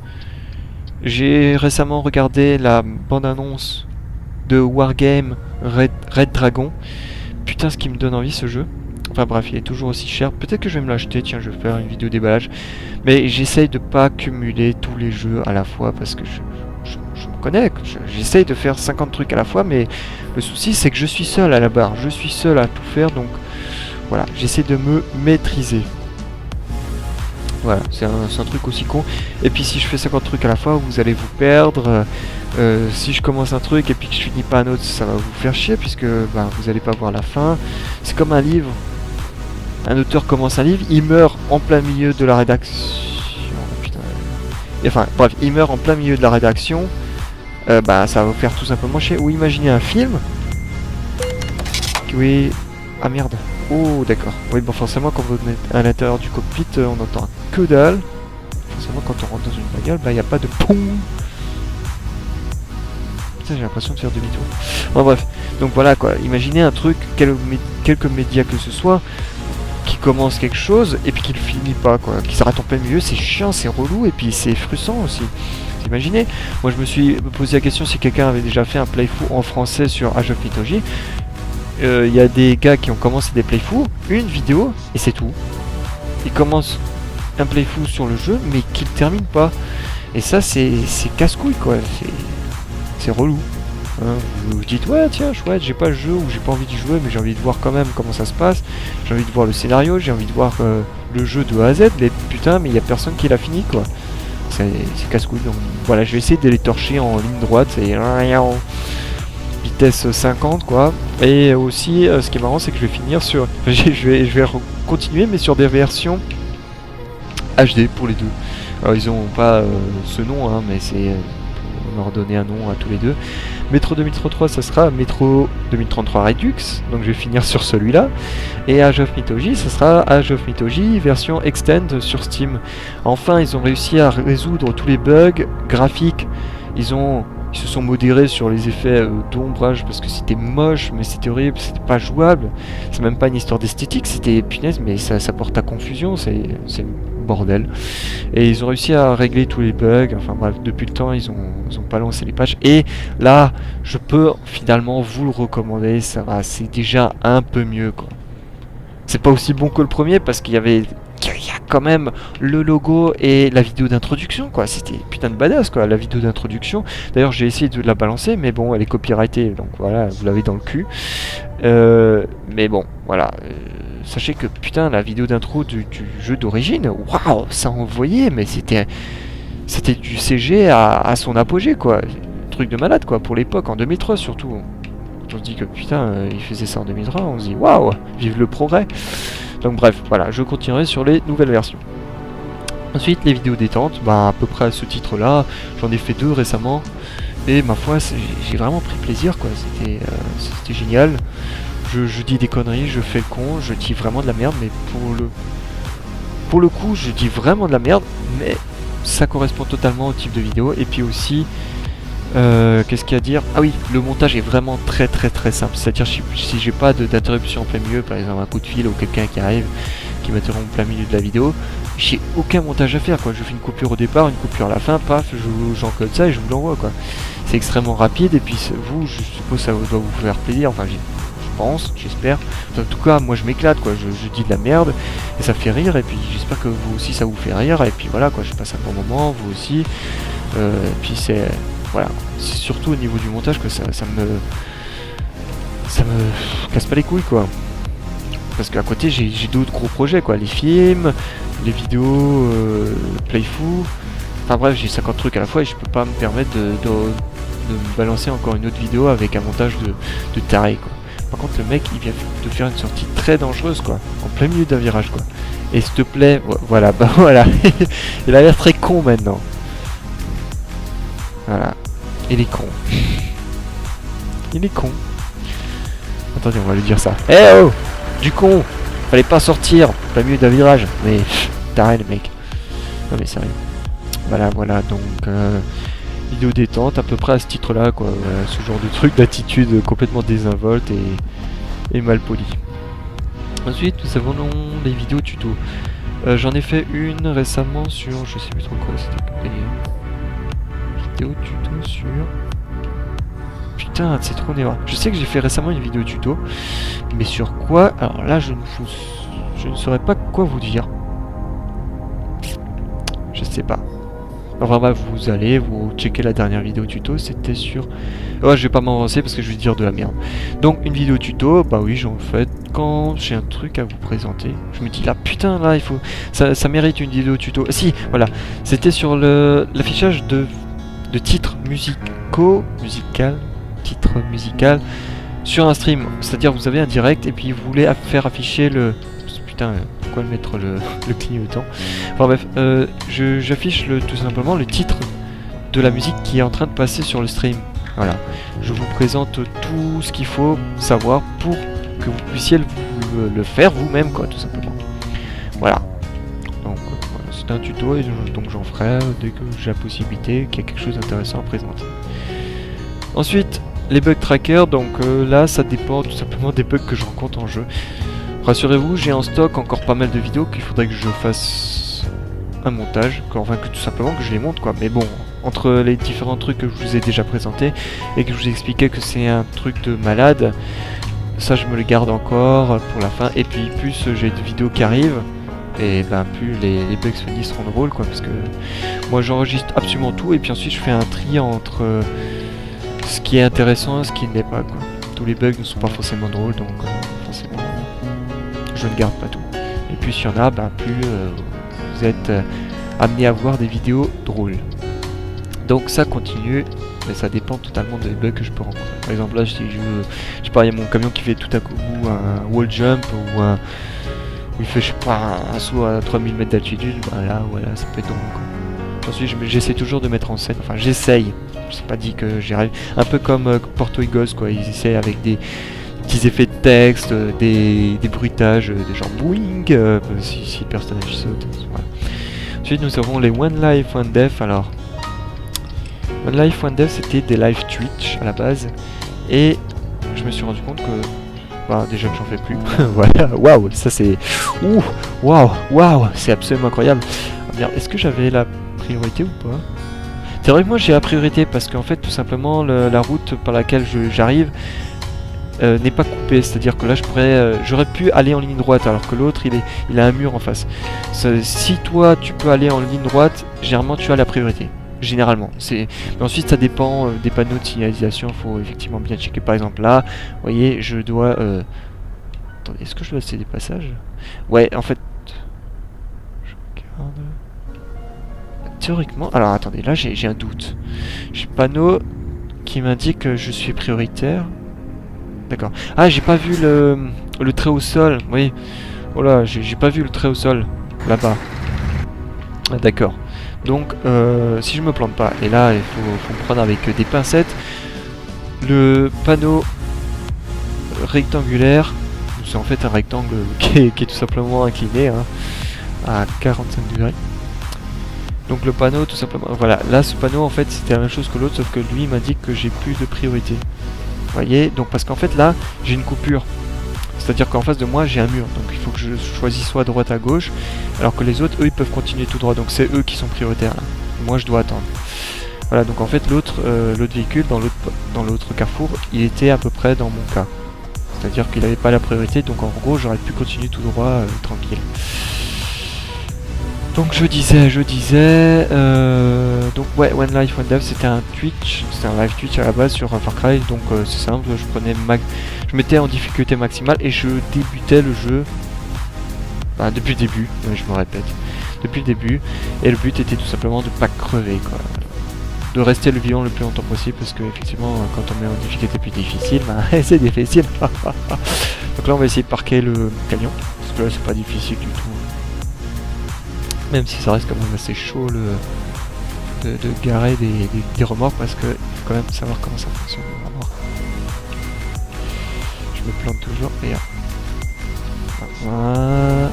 j'ai récemment regardé la bande-annonce de Wargame Red Dragon. Putain, ce qui me donne envie ce jeu. Enfin bref, il est toujours aussi cher. Peut-être que je vais me l'acheter, tiens, je vais faire une vidéo déballage. Mais j'essaye de pas cumuler tous les jeux à la fois parce que je me connais. J'essaye de faire 50 trucs à la fois, mais le souci c'est que je suis seul à la barre. Je suis seul à tout faire, donc voilà, j'essaie de me maîtriser. Voilà, c'est un truc aussi con. Et puis si je fais 50 trucs à la fois, vous allez vous perdre. Si je commence un truc et puis que je finis pas un autre, ça va vous faire chier puisque bah, vous allez pas voir la fin. C'est comme un livre. Un auteur commence un livre, il meurt en plein milieu de la rédaction. Putain. Enfin, bref, il meurt en plein milieu de la rédaction. Bah, ça va vous faire tout simplement chier. Ou imaginez un film. Oui. Ah merde. Oh, d'accord. Oui, bon, forcément, quand vous êtes à l'intérieur du cockpit, on entend que dalle. Forcément, quand on rentre dans une bagnole, bah, il n'y a pas de pom. Putain, j'ai l'impression de faire demi-tour. Bon, bref. Donc voilà, quoi. Imaginez un truc, quelques médias que ce soit, qui commence quelque chose et puis qui ne finit pas, quoi. Qui s'arrête en plein milieu, c'est chiant, c'est relou et puis c'est frustrant aussi. Vous imaginez? Moi, je me suis posé la question si quelqu'un avait déjà fait un playful en français sur Age of Mythology. Il y a des gars qui ont commencé des playful, une vidéo, et c'est tout. Ils commencent un playful sur le jeu, mais qu'ils ne terminent pas. Et ça, c'est casse-couille, quoi. c'est relou. Hein, vous vous dites ouais tiens chouette, j'ai pas le jeu ou j'ai pas envie d'y jouer mais j'ai envie de voir quand même comment ça se passe, j'ai envie de voir le scénario, j'ai envie de voir le jeu de A à Z, mais putain mais il y a personne qui l'a fini quoi. C'est casse-couille. Donc voilà, je vais essayer de les torcher en ligne droite, c'est vitesse 50 quoi. Et aussi ce qui est marrant c'est que je vais finir sur je vais continuer mais sur des versions HD pour les deux. Alors ils ont pas ce nom hein, mais c'est on leur donner un nom à tous les deux. Metro 2033 ça sera Metro 2033 Redux, donc je vais finir sur celui-là. Et Age of Mythology ça sera Age of Mythology version Extend sur Steam. Enfin ils ont réussi à résoudre tous les bugs graphiques. Ils se sont modérés sur les effets d'ombrage parce que c'était moche, mais c'était horrible, c'était pas jouable. C'est même pas une histoire d'esthétique, c'était punaise, mais ça porte à confusion, c'est bordel. Et ils ont réussi à régler tous les bugs. Enfin bref, depuis le temps, ils ont pas lancé les patchs. Et là, je peux finalement vous le recommander. Ça va, c'est déjà un peu mieux quoi. C'est pas aussi bon que le premier parce qu'il y a quand même le logo et la vidéo d'introduction quoi, c'était putain de badass quoi, la vidéo d'introduction. D'ailleurs j'ai essayé de la balancer mais bon elle est copyrightée donc voilà, vous l'avez dans le cul. Mais bon voilà, sachez que putain la vidéo d'intro du jeu d'origine, waouh, ça envoyait, mais c'était du CG à son apogée quoi, truc de malade quoi pour l'époque, en 2003 surtout. On se dit que putain il faisait ça en 2003, on se dit waouh, vive le progrès. Donc bref, voilà, je continuerai sur les nouvelles versions. Ensuite, les vidéos détente, bah à peu près à ce titre-là, j'en ai fait 2 récemment, et ma foi, j'ai vraiment pris plaisir, quoi. C'était génial. Je dis des conneries, je fais le con, je dis vraiment de la merde, mais pour le coup, je dis vraiment de la merde, mais ça correspond totalement au type de vidéo, et puis aussi... qu'est-ce qu'il y a à dire? Ah oui, le montage est vraiment très simple. C'est-à-dire si j'ai pas d'interruption en plein milieu, par exemple un coup de fil ou quelqu'un qui arrive qui m'interrompt en plein milieu de la vidéo, j'ai aucun montage à faire quoi. Je fais une coupure au départ, une coupure à la fin, paf, j'encode ça et je vous l'envoie quoi. C'est extrêmement rapide et puis vous, je suppose ça doit vous faire plaisir. Enfin, je pense, j'espère. En tout cas, moi je m'éclate quoi. Je dis de la merde et ça fait rire et puis j'espère que vous aussi ça vous fait rire et puis voilà quoi. Je passe un bon moment, vous aussi. Et puis voilà, c'est surtout au niveau du montage que ça me casse pas les couilles quoi. Parce qu'à côté j'ai d'autres gros projets quoi, les films, les vidéos, Playful. Enfin bref, j'ai 50 trucs à la fois et je peux pas me permettre de me balancer encore une autre vidéo avec un montage de taré quoi. Par contre le mec il vient de faire une sortie très dangereuse quoi, en plein milieu d'un virage quoi. Et s'il te plaît, voilà, bah voilà, il a l'air très con maintenant. Voilà. Il est con. Il est con. Attendez, on va lui dire ça. Eh oh, du con. Fallait pas sortir. Pas mieux d'un virage. Mais taré le mec. Non mais sérieux. Voilà, donc vidéo détente à peu près à ce titre-là quoi. Voilà, ce genre de truc d'attitude complètement désinvolte et mal poli. Ensuite, nous avons les vidéos tuto. J'en ai fait une récemment sur, je sais plus trop quoi c'était. Vidéo tuto sur... Putain, c'est trop néant. Je sais que j'ai fait récemment une vidéo tuto, mais sur quoi? Alors là, je ne saurais pas quoi vous dire. Je sais pas. Enfin bref, vous allez, vous checker la dernière vidéo tuto, c'était sur... Ouais, je vais pas m'avancer parce que je vais dire de la merde. Donc, une vidéo tuto, bah oui, j'en fais quand j'ai un truc à vous présenter. Je me dis là, putain, là, il faut... Ça mérite une vidéo tuto. Ah, si, voilà. C'était sur l'affichage de titres titre musical sur un stream, c'est-à-dire vous avez un direct et puis vous voulez faire afficher le... Putain, pourquoi mettre le clignotant? Enfin bref, j'affiche tout simplement le titre de la musique qui est en train de passer sur le stream. Voilà, je vous présente tout ce qu'il faut savoir pour que vous puissiez le faire vous-même quoi, tout simplement. Voilà. Donc voilà, c'est un tuto et donc j'en ferai dès que j'ai la possibilité, qu'il y a quelque chose d'intéressant à présenter. Ensuite, les bug trackers, donc là ça dépend tout simplement des bugs que je rencontre en jeu. Rassurez-vous, j'ai en stock encore pas mal de vidéos qu'il faudrait que je fasse un montage, enfin que tout simplement que je les monte quoi. Mais bon, entre les différents trucs que je vous ai déjà présentés et que je vous ai expliqué que c'est un truc de malade, ça je me le garde encore pour la fin. Et puis plus j'ai de vidéos qui arrivent, et ben plus les bugs funny seront drôles quoi, parce que moi j'enregistre absolument tout et puis ensuite je fais un tri entre ce qui est intéressant, ce qui ne l'est pas, quoi. Tous les bugs ne sont pas forcément drôles, donc forcément je ne garde pas tout. Et plus il y en a, bah, plus vous êtes amené à voir des vidéos drôles. Donc ça continue, mais ça dépend totalement des bugs que je peux rencontrer. Par exemple là, si je sais pas, il y a mon camion qui fait tout à coup un wall jump ou il fait, je sais pas, un saut à 3000 mètres d'altitude, bah là, voilà, ça peut être drôle, quoi. Ensuite, j'essaie toujours de mettre en scène, enfin j'essaye, je sais pas dit que j'y arrive, un peu comme Porto Egos, quoi, ils essaient avec des petits effets de texte, des bruitages, des genre boing, si le personnage saute, voilà. Ensuite nous avons les One Life One Death. Alors One Life One Death c'était des live Twitch à la base, et je me suis rendu compte que bah, déjà que j'en fais plus, voilà, waouh, ça c'est, waouh, c'est absolument incroyable. Ah, merde, est-ce que j'avais la priorité ou pas? C'est vrai que moi j'ai la priorité parce qu'en fait tout simplement la route par laquelle j'arrive n'est pas coupée, c'est-à-dire que là j'aurais pu aller en ligne droite alors que l'autre il a un mur en face. Si toi tu peux aller en ligne droite, généralement tu as la priorité. Généralement, mais ensuite ça dépend des panneaux de signalisation, faut effectivement bien checker. Par exemple là, vous voyez, je dois attendez, est-ce que je dois laisser des passages? Ouais, en fait je regarde. Théoriquement, alors attendez, là j'ai un doute. J'ai un panneau qui m'indique que je suis prioritaire. D'accord. Ah, j'ai pas vu le trait au sol. Oui. Oh là, j'ai pas vu le trait au sol là-bas. Ah, d'accord. Donc, si je me plante pas, et là il faut me prendre avec des pincettes, le panneau rectangulaire, c'est en fait un rectangle qui est tout simplement incliné hein, à 45 degrés. Donc le panneau tout simplement, voilà, là ce panneau en fait c'était la même chose que l'autre sauf que lui m'indique que j'ai plus de priorité. Vous voyez, donc parce qu'en fait là j'ai une coupure, c'est à dire qu'en face de moi j'ai un mur, donc il faut que je choisisse soit à droite à gauche, alors que les autres eux ils peuvent continuer tout droit, donc c'est eux qui sont prioritaires là. Moi je dois attendre. Voilà, donc en fait l'autre véhicule dans l'autre carrefour il était à peu près dans mon cas, c'est à dire qu'il n'avait pas la priorité, donc en gros j'aurais pu continuer tout droit tranquille. Donc je disais, donc ouais, One Life One Death c'était un Twitch, c'était un live Twitch à la base sur Far Cry, donc c'est simple, je mettais en difficulté maximale et je débutais le jeu, depuis le début, je me répète, depuis le début, et le but était tout simplement de pas crever quoi, de rester le vivant le plus longtemps possible parce que effectivement quand on met en difficulté plus difficile, c'est difficile. Donc là on va essayer de parquer le camion, parce que là c'est pas difficile du tout. Même si ça reste quand même assez chaud de garer des remorques parce que il faut quand même savoir comment ça fonctionne une remorque. Je me plante toujours et voilà.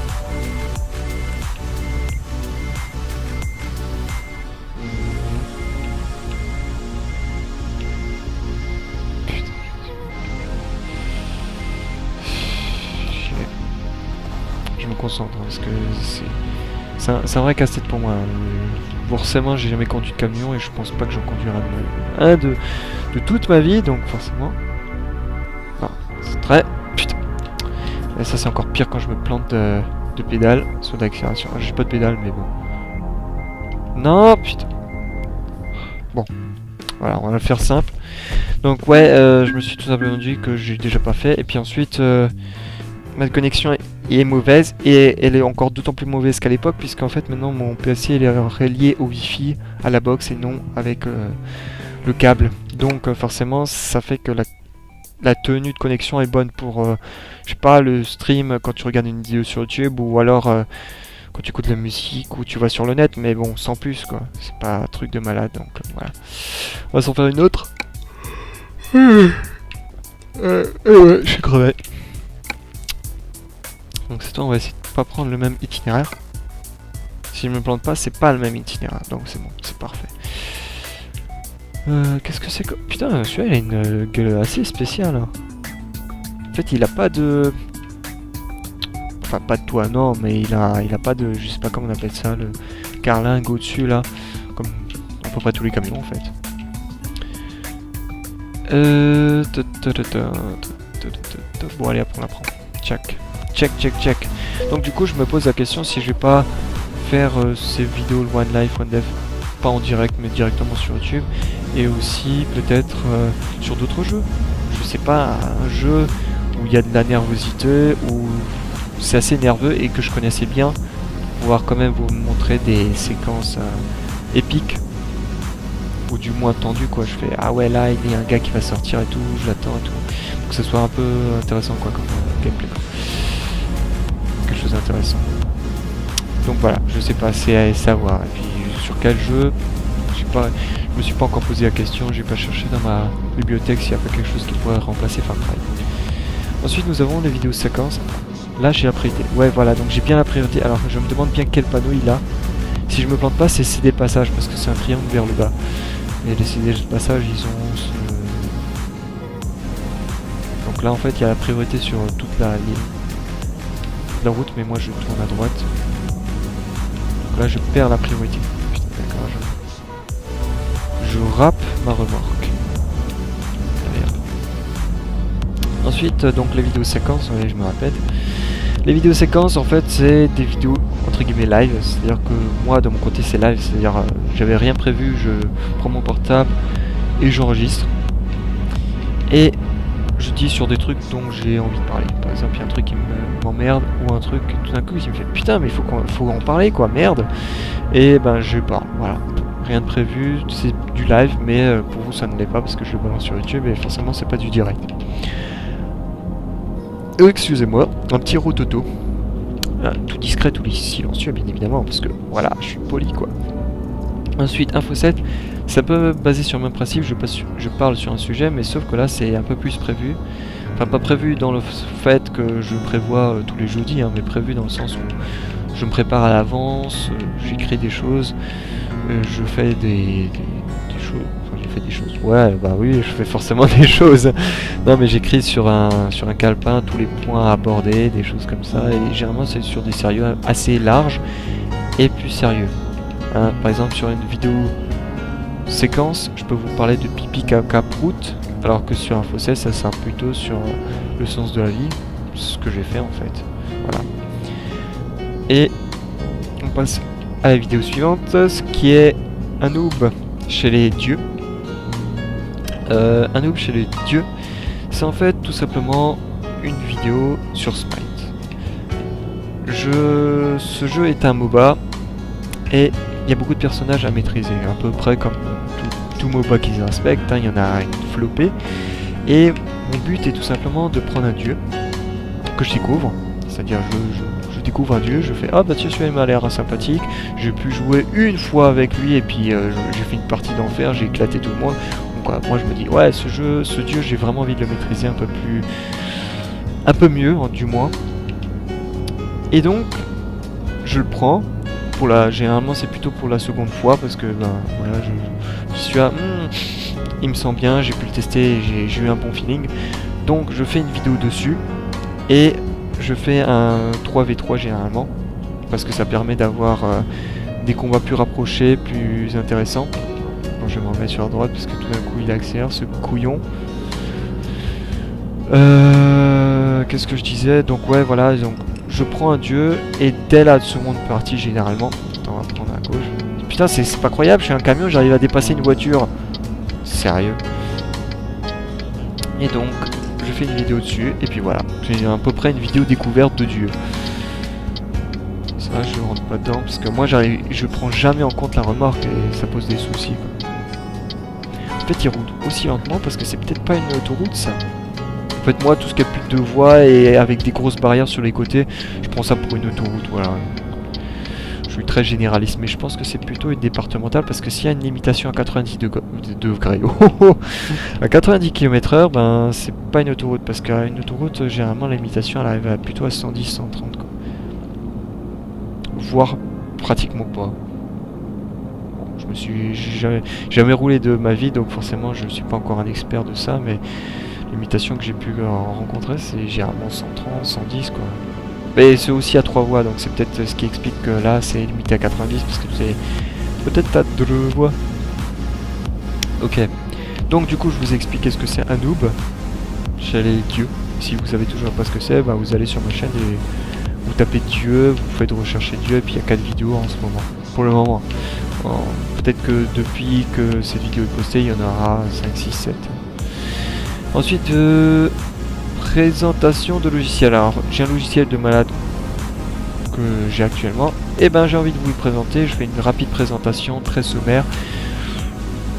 Putain. Je me concentre hein, parce que c'est un vrai casse-tête pour moi. Forcément, j'ai jamais conduit de camion et je pense pas que j'en conduirai de toute ma vie, donc forcément. Non, c'est très. Putain. Et ça, c'est encore pire quand je me plante de pédale, soit d'accélération. J'ai pas de pédale, mais bon. Non, putain. Bon. Voilà, on va le faire simple. Donc, ouais, je me suis tout simplement dit que j'ai déjà pas fait. Et puis ensuite, ma connexion est mauvaise et elle est encore d'autant plus mauvaise qu'à l'époque puisqu'en fait maintenant mon PC il est relié au Wi-Fi à la box et non avec le câble, donc forcément ça fait que la tenue de connexion est bonne pour je sais pas, le stream quand tu regardes une vidéo sur YouTube ou alors quand tu écoutes la musique ou tu vas sur le net, mais bon sans plus quoi, c'est pas un truc de malade, donc voilà, on va s'en faire une autre. Ouais, je suis crevé. Donc cette fois on va essayer de pas prendre le même itinéraire. Si je me plante pas, c'est pas le même itinéraire, donc c'est bon, c'est parfait. Qu'est-ce que c'est que... Putain, celui-là il a une gueule assez spéciale. Hein. En fait il a pas de... Enfin pas de toit, non, mais il a pas de... Je sais pas comment on appelle ça, le carlingue au-dessus là. Comme à peu près tous les camions en fait. Bon allez, après on la prend. Check. Check. Donc du coup je me pose la question si je vais pas faire ces vidéos le One Life One Death pas en direct mais directement sur YouTube et aussi peut-être sur d'autres jeux. Je sais pas, un jeu où il y a de la nervosité, où c'est assez nerveux et que je connaissais bien, pouvoir quand même vous montrer des séquences épiques, ou du moins tendues quoi. Je fais ah ouais là il y a un gars qui va sortir et tout, je l'attends et tout, pour que ce soit un peu intéressant quoi comme gameplay quoi. Quelque chose d'intéressant. Donc voilà, je sais pas, c'est à savoir. Et puis sur quel jeu, je me suis pas encore posé la question, j'ai pas cherché dans ma bibliothèque s'il n'y a pas quelque chose qui pourrait remplacer Far Cry. Ensuite nous avons les vidéos séquences. Là j'ai la priorité. Ouais voilà, donc j'ai bien la priorité. Alors je me demande bien quel panneau il a. Si je me plante pas, c'est CD passage parce que c'est un triangle vers le bas. Et les CD passage ils ont ce... Donc là en fait il y a la priorité sur toute la ligne. La route, mais moi je tourne à droite. Donc là je perds la priorité. Putain, d'accord, je râpe ma remorque. Merde. Ensuite, donc les vidéos séquences, ouais, je me répète. Les vidéos séquences, en fait, c'est des vidéos entre guillemets live. C'est-à-dire que moi, de mon côté, c'est live. C'est-à-dire, j'avais rien prévu. Je prends mon portable et j'enregistre. Et je dis sur des trucs dont j'ai envie de parler. Par exemple, il y a un truc qui m'emmerde ou un truc tout d'un coup qui me fait putain, mais faut en parler quoi, merde. Et ben je parle, voilà. Rien de prévu, c'est du live, mais pour vous ça ne l'est pas parce que je le balance sur YouTube et forcément c'est pas du direct. Excusez-moi, un petit rototo. Tout discret, tout silencieux bien évidemment, parce que voilà, je suis poli quoi. Ensuite, Info 7, c'est un peu basé sur le même principe, je parle sur un sujet, mais sauf que là c'est un peu plus prévu. Enfin pas prévu dans le fait que je prévois tous les jeudis, hein, mais prévu dans le sens où je me prépare à l'avance, j'écris des choses, je fais des choses, enfin j'ai fait des choses, ouais bah oui je fais forcément des choses, non mais j'écris sur un calepin tous les points à aborder, des choses comme ça, et généralement c'est sur des sérieux assez larges et plus sérieux. Hein, par exemple sur une vidéo séquence, je peux vous parler de pipi caca prout, alors que sur Info 16 ça sera plutôt sur le sens de la vie, ce que j'ai fait en fait. Voilà. Et on passe à la vidéo suivante, ce qui est un noob chez les dieux. Un noob chez les dieux, c'est en fait tout simplement une vidéo sur Smite. Ce jeu est un MOBA et il y a beaucoup de personnages à maîtriser, à peu près comme tout MOBA qu'ils respectent, hein, il y en a une flopée. Et mon but est tout simplement de prendre un dieu que je découvre, c'est-à-dire je découvre un dieu, je fais ah bah tiens celui-là il m'a l'air sympathique, j'ai pu jouer une fois avec lui et puis j'ai fait une partie d'enfer, j'ai éclaté tout le monde. Donc moi je me dis ouais ce dieu j'ai vraiment envie de le maîtriser un peu mieux du moins. Et donc je le prends. Généralement c'est plutôt pour la seconde fois parce que ben, voilà, je suis à il me sent bien, j'ai pu le tester, j'ai eu un bon feeling. Donc je fais une vidéo dessus et je fais un 3v3 généralement parce que ça permet d'avoir des combats plus rapprochés, plus intéressants. Bon, je m'en mets sur la droite parce que tout d'un coup il accélère ce couillon. Qu'est-ce que je disais? Donc ouais voilà, donc je prends un dieu et dès la seconde partie généralement, attends, on va prendre à gauche. Putain c'est pas croyable, je suis un camion, j'arrive à dépasser une voiture. Sérieux. Et donc je fais une vidéo dessus et puis voilà, j'ai à peu près une vidéo découverte de dieu. Ça je rentre pas dedans parce que moi je prends jamais en compte la remorque et ça pose des soucis quoi. En fait il roule aussi lentement parce que c'est peut-être pas une autoroute ça. En fait moi tout ce qui a plus de deux voies et avec des grosses barrières sur les côtés, je prends ça pour une autoroute, voilà. Je suis très généraliste, mais je pense que c'est plutôt une départementale parce que s'il y a une limitation à 90 degrés, à 90 km/h, ben c'est pas une autoroute parce qu'à une autoroute généralement la limitation elle arrive plutôt à 110, 130 quoi. Voire pratiquement pas. Je me suis jamais roulé de ma vie donc forcément je suis pas encore un expert de ça, mais limitation que j'ai pu rencontrer c'est généralement 130, 110 quoi. Mais c'est aussi à 3 voies donc c'est peut-être ce qui explique que là c'est limité à 90 parce que c'est peut-être à 2 voies. Ok, donc du coup je vous ai expliqué ce que c'est un noob chez les dieux. Si vous savez toujours pas ce que c'est, bah, vous allez sur ma chaîne et vous tapez Dieu, vous faites rechercher Dieu et puis il y a 4 vidéos en ce moment, pour le moment. Peut-être que depuis que cette vidéo est postée, il y en aura 5, 6, 7. Ensuite, présentation de logiciel. Alors, j'ai un logiciel de malade que j'ai actuellement. Et ben, j'ai envie de vous le présenter. Je fais une rapide présentation très sommaire.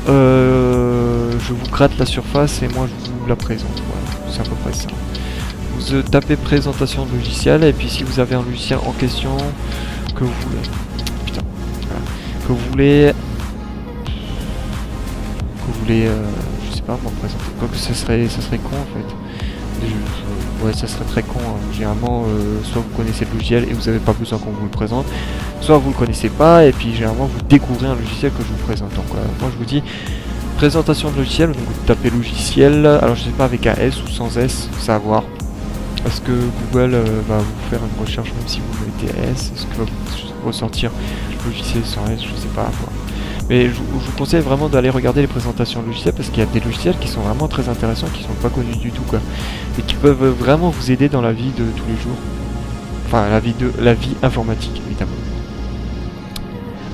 Je vous gratte la surface et moi je vous la présente. Voilà, c'est à peu près ça. Vous tapez présentation de logiciel et puis si vous avez un logiciel en question que vous voulez, putain, voilà, que vous voulez, je sais pas, moi présenter. Quoique ça serait con en fait. Ouais, ça serait très con. Hein. Généralement, soit vous connaissez le logiciel et vous n'avez pas besoin qu'on vous le présente, soit vous le connaissez pas et puis généralement vous découvrez un logiciel que je vous présente. Donc moi je vous dis présentation de logiciel. Donc vous tapez logiciel. Alors je sais pas avec un S ou sans S, ça à voir. Est-ce que Google va vous faire une recherche même si vous mettez S? Est-ce que va vous ressortir logiciel sans S? Je sais pas, à voir. Mais je vous conseille vraiment d'aller regarder les présentations de logiciels parce qu'il y a des logiciels qui sont vraiment très intéressants, qui sont pas connus du tout quoi. Et qui peuvent vraiment vous aider dans la vie de tous les jours. Enfin la vie informatique évidemment.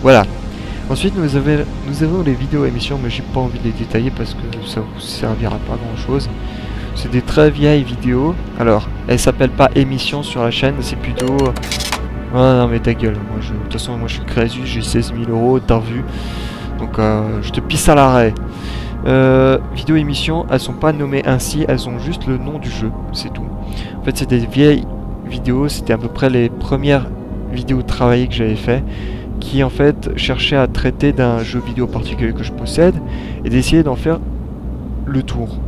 Voilà. Ensuite nous avons les vidéos émissions, mais j'ai pas envie de les détailler parce que ça vous servira pas grand chose. C'est des très vieilles vidéos. Alors, elles s'appellent pas émissions sur la chaîne, c'est plutôt... Oh non mais ta gueule, moi de toute façon moi je suis Crésus, j'ai 16 000 €, t'as vu. Donc je te pisse à l'arrêt. Vidéo émission, elles sont pas nommées ainsi, elles ont juste le nom du jeu, c'est tout. En fait c'est des vieilles vidéos, c'était à peu près les premières vidéos travaillées que j'avais fait, qui en fait cherchaient à traiter d'un jeu vidéo particulier que je possède et d'essayer d'en faire le tour.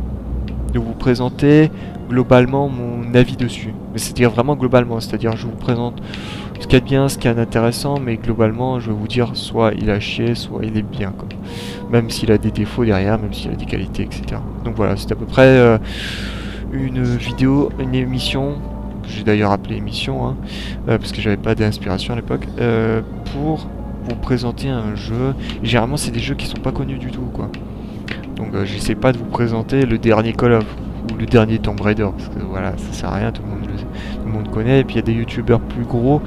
De vous présenter globalement mon avis dessus. Mais c'est-à-dire vraiment globalement, c'est-à-dire je vous présente ce qu'il y a de bien, ce qu'il y a d'intéressant, mais globalement je vais vous dire soit il a chier, soit il est bien quoi. Même s'il a des défauts derrière, même s'il a des qualités, etc. Donc voilà, c'est à peu près une vidéo, une émission, que j'ai d'ailleurs appelé émission, hein, parce que j'avais pas d'inspiration à l'époque, pour vous présenter un jeu. Et généralement c'est des jeux qui sont pas connus du tout quoi. Donc j'essaie pas de vous présenter le dernier Call of ou le dernier Tomb Raider parce que voilà ça sert à rien, tout le monde connaît et puis il y a des youtubeurs plus gros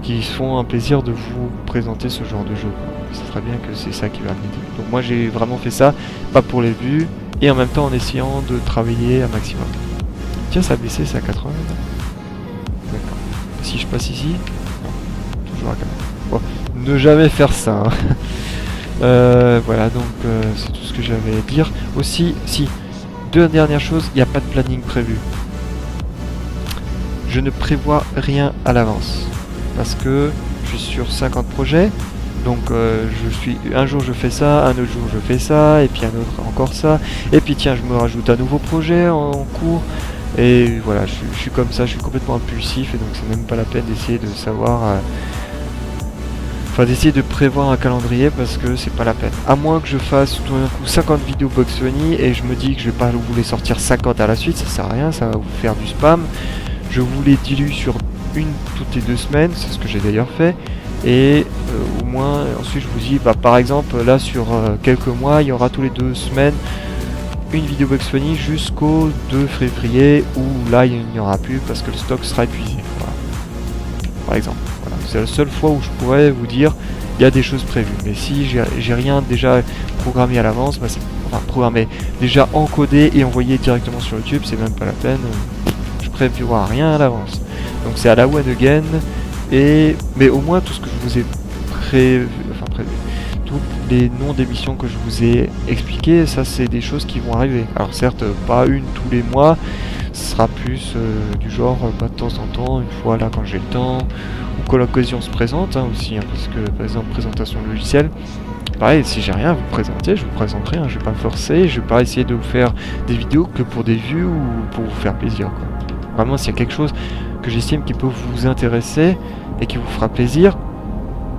qui se font un plaisir de vous présenter ce genre de jeu. C'est très bien que c'est ça qui va m'aider. Donc moi j'ai vraiment fait ça, pas pour les vues et en même temps en essayant de travailler un maximum. Tiens ça a baissé, c'est à 80 maintenant. D'accord. Si je passe ici, non, toujours à 80. Bon, ne jamais faire ça. Hein. Voilà donc c'est tout ce que j'avais à dire. Aussi, si, deux dernières choses, il n'y a pas de planning prévu. Je ne prévois rien à l'avance. Parce que je suis sur 50 projets. Donc un jour je fais ça, un autre jour je fais ça, et puis un autre encore ça. Et puis tiens, je me rajoute un nouveau projet en cours. Et voilà, je suis comme ça, je suis complètement impulsif. Et donc c'est même pas la peine d'essayer de savoir... d'essayer de prévoir un calendrier parce que c'est pas la peine. À moins que je fasse tout d'un coup 50 vidéos Bugs Bunny et je me dis que je vais pas vous les sortir 50 à la suite, ça sert à rien, ça va vous faire du spam. Je vous les dilue sur une toutes les 2 semaines, c'est ce que j'ai d'ailleurs fait. Et au moins ensuite je vous dis, bah, par exemple là sur quelques mois, il y aura tous les 2 semaines une vidéo Bugs Bunny jusqu'au 2 février où là il n'y aura plus parce que le stock sera épuisé. Voilà. Par exemple. C'est la seule fois où je pourrais vous dire il y a des choses prévues. Mais si j'ai rien déjà programmé à l'avance, bah enfin programmé, déjà encodé et envoyé directement sur YouTube, c'est même pas la peine. Je prévois rien à l'avance. Donc c'est à la one again. Mais au moins tout ce que je vous ai prévu, tous les noms d'émissions que je vous ai expliqué, ça c'est des choses qui vont arriver. Alors certes pas une tous les mois, ce sera plus du genre de temps en temps, une fois là quand j'ai le temps. Que l'occasion se présente hein, aussi, hein, parce que par exemple présentation de logiciel, pareil, si j'ai rien à vous présenter, je vous présenterai, hein, je vais pas me forcer, je vais pas essayer de vous faire des vidéos que pour des vues ou pour vous faire plaisir quoi. Vraiment s'il y a quelque chose que j'estime qui peut vous intéresser et qui vous fera plaisir,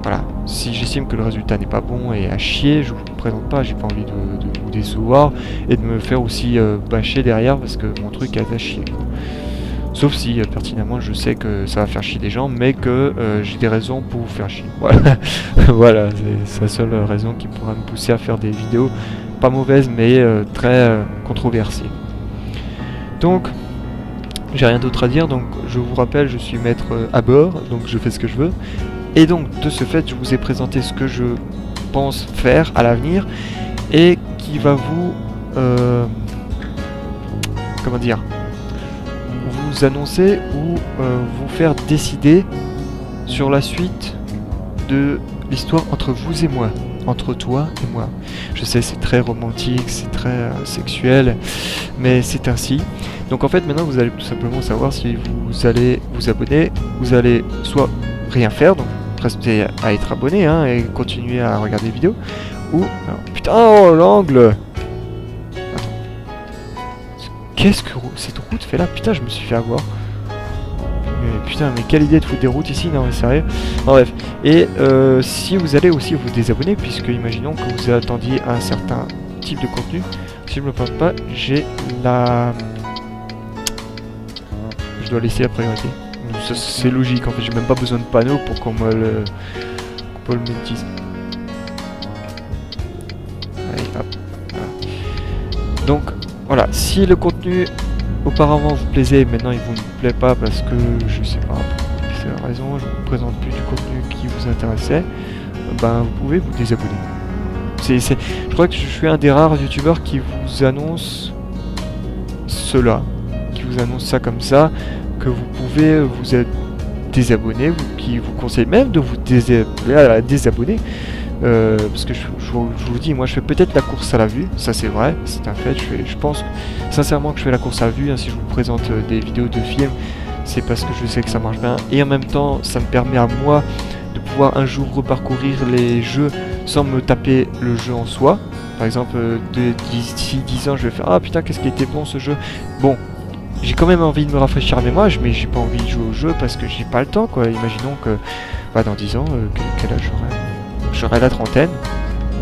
voilà, si j'estime que le résultat n'est pas bon et à chier, je vous présente pas, j'ai pas envie de vous décevoir et de me faire aussi bâcher derrière parce que mon truc est à chier quoi. Sauf si pertinemment je sais que ça va faire chier des gens, mais que j'ai des raisons pour vous faire chier. Voilà, voilà c'est la seule raison qui pourra me pousser à faire des vidéos pas mauvaises, mais très controversées. Donc, j'ai rien d'autre à dire, donc je vous rappelle, je suis maître à bord, donc je fais ce que je veux. Et donc, de ce fait, je vous ai présenté ce que je pense faire à l'avenir et qui va vous comment dire, vous annoncer ou vous faire décider sur la suite de l'histoire entre vous et moi, entre toi et moi. Je sais, c'est très romantique, c'est très sexuel, mais c'est ainsi. Donc en fait maintenant vous allez tout simplement savoir si vous allez vous abonner, vous allez soit rien faire, donc rester à être abonné hein, et continuer à regarder les vidéos, ou... Alors, putain, oh l'angle. Qu'est-ce que cette route fait là? Putain, je me suis fait avoir. Mais putain, mais quelle idée de foutre des routes ici, non mais sérieux. Bon, bref, et si vous allez aussi vous désabonner, puisque imaginons que vous attendiez un certain type de contenu, si je me trompe pas, j'ai la... Je dois laisser la priorité. C'est logique, en fait, j'ai même pas besoin de panneau pour qu'on me le... qu'on le monétise. Allez, hop. Voilà. Donc, voilà, si le contenu auparavant vous plaisait, maintenant il vous ne plaît pas parce que je sais pas, c'est la raison, je vous présente plus du contenu qui vous intéressait, ben vous pouvez vous désabonner. Je crois que je suis un des rares youtubeurs qui vous annonce cela, qui vous annonce ça comme ça, que vous pouvez vous être désabonné, qui vous conseille même de vous désabonner. Parce que je vous dis, moi je fais peut-être la course à la vue, ça c'est vrai, c'est un fait, je pense sincèrement que je fais la course à la vue, hein, si je vous présente des vidéos de films, c'est parce que je sais que ça marche bien, et en même temps ça me permet à moi de pouvoir un jour reparcourir les jeux sans me taper le jeu en soi. Par exemple, d'ici 10 ans je vais faire, ah putain qu'est-ce qui était bon ce jeu, bon, j'ai quand même envie de me rafraîchir la mémoire, mais j'ai pas envie de jouer au jeu parce que j'ai pas le temps quoi. Imaginons que bah, dans 10 ans, quel âge j'aurai la trentaine,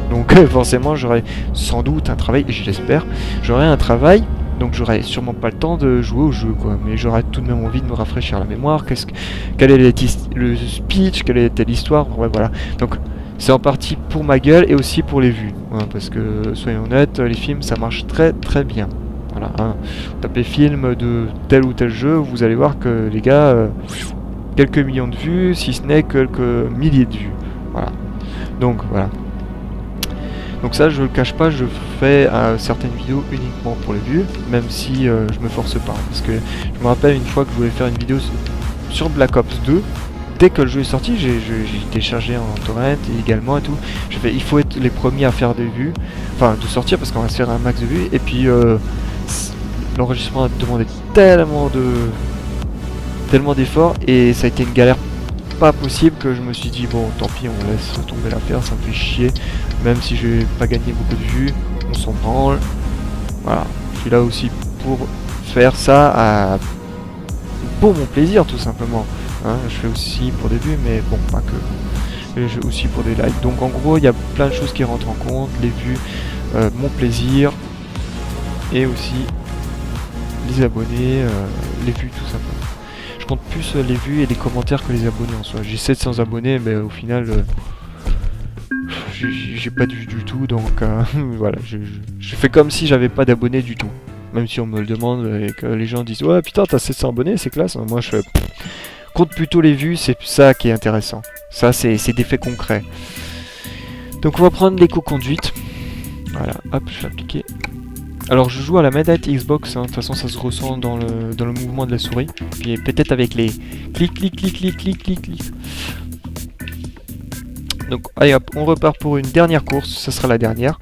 donc forcément j'aurai sans doute un travail, je l'espère, j'aurai un travail, donc j'aurai sûrement pas le temps de jouer au jeu quoi, mais j'aurai tout de même envie de me rafraîchir la mémoire, quel est le speech, quelle était l'histoire, ouais, voilà, donc c'est en partie pour ma gueule et aussi pour les vues, hein, parce que soyons honnêtes, les films ça marche très très bien, voilà, hein. Tapez film de tel ou tel jeu, vous allez voir que les gars, quelques millions de vues, si ce n'est quelques milliers de vues, voilà. Donc voilà. Donc ça je le cache pas, je fais certaines vidéos uniquement pour les vues, même si je me force pas. Parce que je me rappelle une fois que je voulais faire une vidéo sur Black Ops 2, dès que le jeu est sorti, j'ai téléchargé en torrent et également et tout. J'ai fait, il faut être les premiers à faire des vues, enfin de sortir parce qu'on va se faire un max de vues. Et puis l'enregistrement a demandé tellement d'efforts et ça a été une galère pas possible que je me suis dit bon tant pis on laisse tomber l'affaire, ça me fait chier, même si je vais pas gagner beaucoup de vues, on s'en branle, voilà, je suis là aussi pour faire ça pour mon plaisir tout simplement, hein. Je fais aussi pour des vues mais bon pas que, je fais aussi pour des likes, donc en gros il y a plein de choses qui rentrent en compte, les vues, mon plaisir et aussi les abonnés, les vues tout simplement. Je compte plus les vues et les commentaires que les abonnés en soi. J'ai 700 abonnés, mais au final, j'ai pas de vues du tout, donc voilà, je fais comme si j'avais pas d'abonnés du tout. Même si on me le demande et que les gens disent ouais putain t'as 700 abonnés, c'est classe. Moi je fais compte plutôt les vues, c'est ça qui est intéressant. Ça c'est des faits concrets. Donc on va prendre l'éco-conduite. Voilà, hop, je vais appliquer. Alors je joue à la manette Xbox, hein. De toute façon ça se ressent dans le mouvement de la souris. Puis peut-être avec les clic clic clic clic clic clic clic. Donc allez hop, on repart pour une dernière course, ça sera la dernière.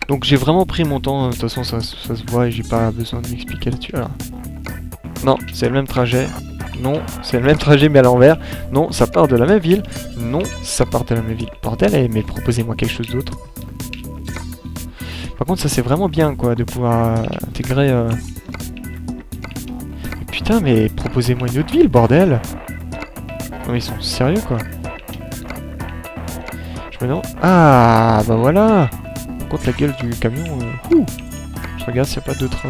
Donc j'ai vraiment pris mon temps, de toute façon ça se voit et j'ai pas besoin de m'expliquer là-dessus. Alors. Non, c'est le même trajet. Non, c'est le même trajet mais à l'envers. Non, ça part de la même ville. Non, ça part de la même ville. Bordel, mais proposez-moi quelque chose d'autre. Par contre ça c'est vraiment bien quoi de pouvoir intégrer Mais putain mais proposez-moi une autre ville bordel. Non mais ils sont sérieux quoi. Je me demande... Ah bah voilà. Par contre la gueule du camion je regarde s'il n'y a pas d'autres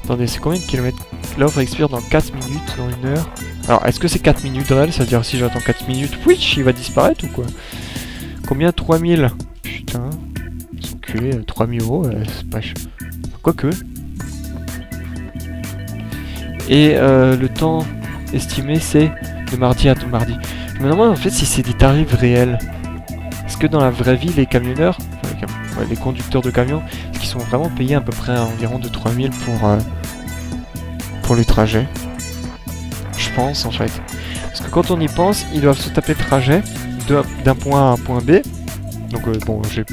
Attendez c'est combien de kilomètres? L'offre expire dans 4 minutes, dans 1 heure. Alors est-ce que c'est 4 minutes réelles? C'est-à-dire si j'attends 4 minutes, Twitch il va disparaître ou quoi? Combien? 3000. Putain. 3000 euros, c'est pas cher. Quoique. Et le temps estimé c'est de mardi à mardi. Je Je me demande en fait si c'est des tarifs réels. Est-ce que dans la vraie vie, les camionneurs, enfin, les conducteurs de camions, est-ce qu'ils sont vraiment payés à peu près à environ de 3000 pour les trajets? Je pense en fait. Parce que quand on y pense, ils doivent se taper le trajet d'un point A à un point B. Donc bon, j'ai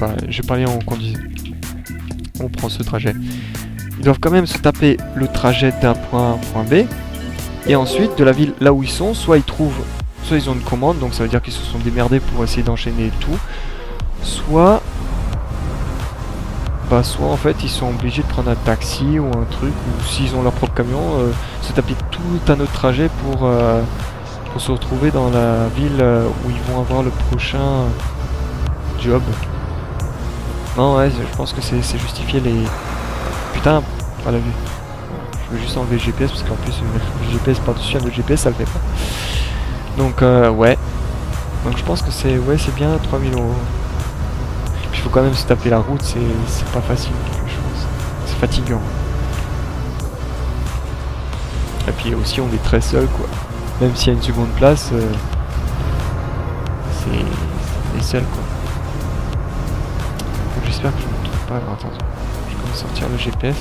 parlé en conduisant. On prend ce trajet. Ils doivent quand même se taper le trajet d'un point A à un point B. Et ensuite, de la ville là où ils sont, soit ils ont une commande, donc ça veut dire qu'ils se sont démerdés pour essayer d'enchaîner tout. Soit en fait ils sont obligés de prendre un taxi ou un truc, ou s'ils ont leur propre camion, se taper tout un autre trajet pour se retrouver dans la ville où ils vont avoir le prochain job. Non ouais, je pense que c'est justifié les... Putain, pas la vue. Je veux juste enlever le GPS parce qu'en plus le GPS par-dessus un autre GPS ça le fait pas. Donc ouais. Donc je pense que c'est bien 3000 €. Puis il faut quand même se taper la route, c'est pas facile quelque chose. C'est fatigant. Et puis aussi on est très seul quoi. Même s'il y a une seconde place, on est seul quoi. Donc j'espère que je ne me trompe pas. Alors attends, je commence à sortir le GPS.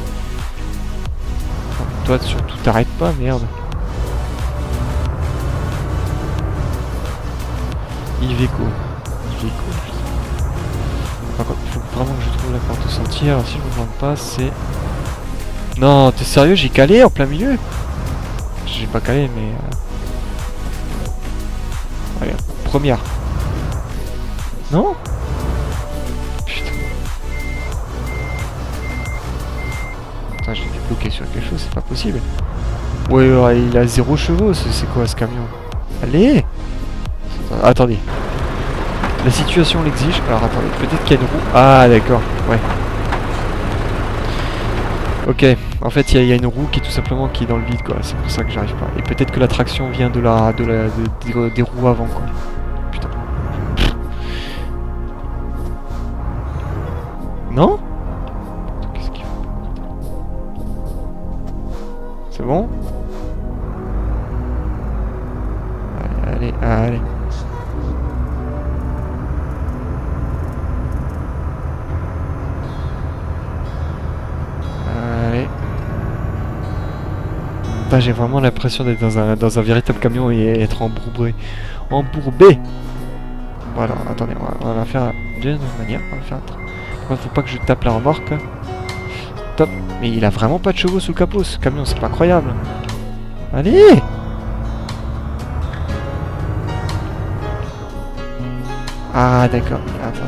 Enfin, toi surtout t'arrêtes pas, merde. Iveco. Par contre, il faut vraiment que je trouve la porte de sortie. Alors si je me demande pas, c'est... Non, t'es sérieux? J'ai calé en plein milieu? J'ai pas calé, mais... Allez, première. Non? Putain. Putain, j'ai dû bloquer sur quelque chose, c'est pas possible. Ouais, il a 0 chevaux, c'est quoi ce camion? Allez! Attendez. La situation l'exige. Alors attendez, peut-être qu'il y a une roue. Ah d'accord, ouais. Ok, en fait il y a une roue qui est tout simplement qui est dans le vide quoi. C'est pour ça que j'arrive pas. Et peut-être que la traction vient des roues avant quoi. Putain. Non? Qu'est-ce qu'il faut? C'est bon? Allez. Putain, j'ai vraiment l'impression d'être dans un véritable camion et être embourbé. Voilà, attendez, on va faire d'une autre manière. On va faire faut pas que je tape la remorque. Top. Mais il a vraiment pas de chevaux sous le capot, ce camion, c'est pas croyable. Allez! Ah d'accord, attendez.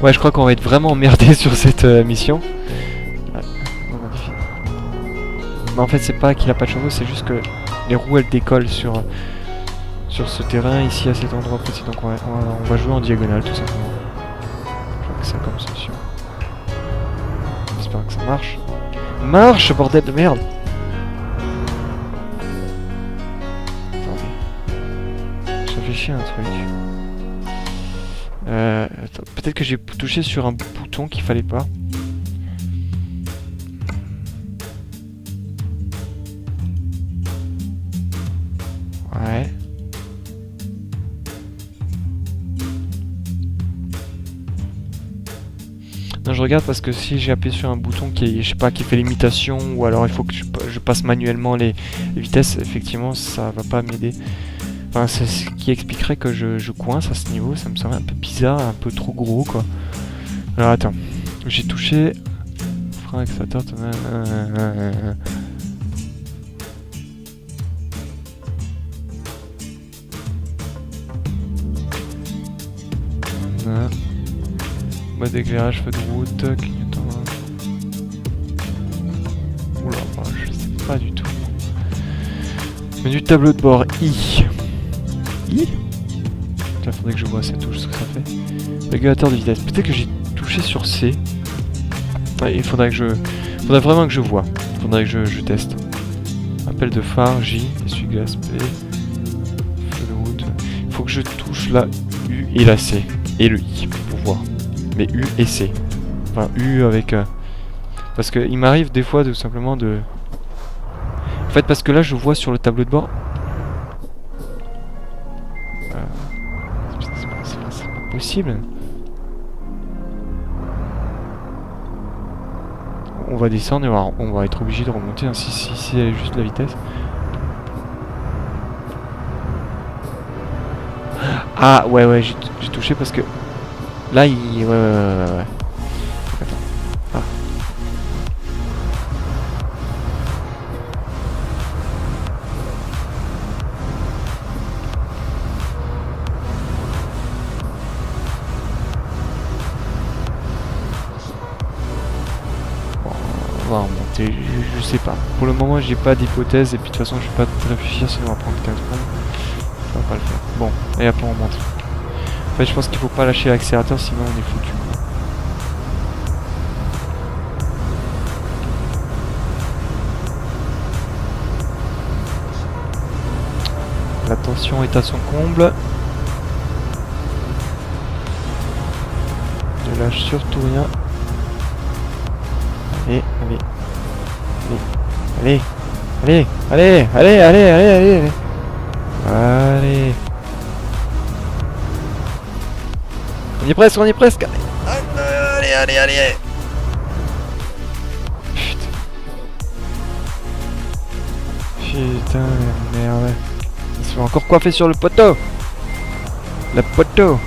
Ouais, je crois qu'on va être vraiment emmerdé sur cette mission. Ouais. Mais en fait, c'est pas qu'il a pas de chevaux, c'est juste que les roues elles décollent sur ce terrain ici à cet endroit précis. Donc on va jouer en diagonale tout simplement. Je crois que c'est comme solution. J'espère que ça marche. Marche, bordel de merde! Attendez. Je réfléchis à un truc. Peut-être que j'ai touché sur un bouton qu'il fallait pas. Ouais. Non, je regarde parce que si j'ai appuyé sur un bouton qui, je sais pas, qui fait l'imitation, ou alors il faut que je passe manuellement les vitesses, effectivement, ça va pas m'aider. Enfin, c'est ce qui expliquerait que je coince à ce niveau, ça me semble un peu bizarre, un peu trop gros quoi. Alors attends, j'ai touché... Frein accélérateur... Mode d'éclairage, feu de route, clignotant... Oula, je sais pas du tout. Menu tableau de bord, I. I. Là, faudrait que je vois cette touche, ce que ça fait. Régulateur de vitesse. Peut-être que j'ai touché sur C. Ouais, il faudrait vraiment que je vois. Il faudrait que je teste. Appel de phare, J, essuie-glace, P. Feu de route. Il faut que je touche la U et la C. Et le I pour voir. Mais U et C. Enfin, U avec... Parce que il m'arrive des fois tout simplement de... En fait, parce que là, je vois sur le tableau de bord... C'est pas possible. On va descendre et on va être obligé de remonter, hein, si c'est juste la vitesse. Ah ouais ouais, j'ai touché parce que là il... Ouais. Attends. Ah. Bon, on va remonter, je sais pas. Pour le moment j'ai pas d'hypothèse et puis de toute façon je vais pas réfléchir sinon on va prendre 15 secondes. Ça va pas le faire. Bon, et après on remonte. En fait je pense qu'il faut pas lâcher l'accélérateur sinon on est foutu. La tension est à son comble. Ne lâche surtout rien. Allez. On y est presque. Allez. Putain de merde. Il se fait encore coiffer sur le poteau. La poteau.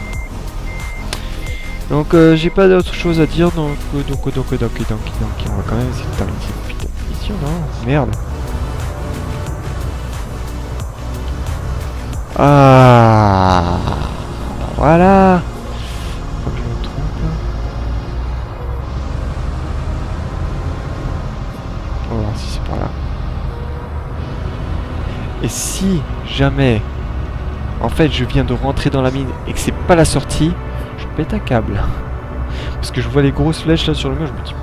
Donc j'ai pas d'autre chose à dire, donc on va quand même essayer de terminer cette putain de mission, non? Merde. Ah, voilà. Faut que je me trompe. On va voir si c'est par là. Et si jamais, en fait, je viens de rentrer dans la mine et que c'est pas la sortie, je pète un câble. Parce que je vois les grosses flèches là sur le mur, je me dis...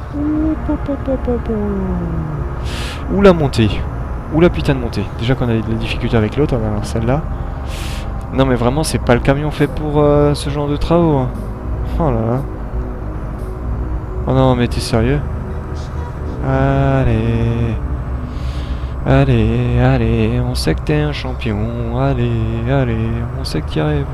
Ou la montée. Ou la putain de montée. Déjà qu'on a des difficultés avec l'autre, alors celle-là. Non mais vraiment, c'est pas le camion fait pour ce genre de travaux. Hein. Oh là là. Oh non, mais t'es sérieux? Allez, on sait que t'es un champion. Allez, on sait que t'y arriveras.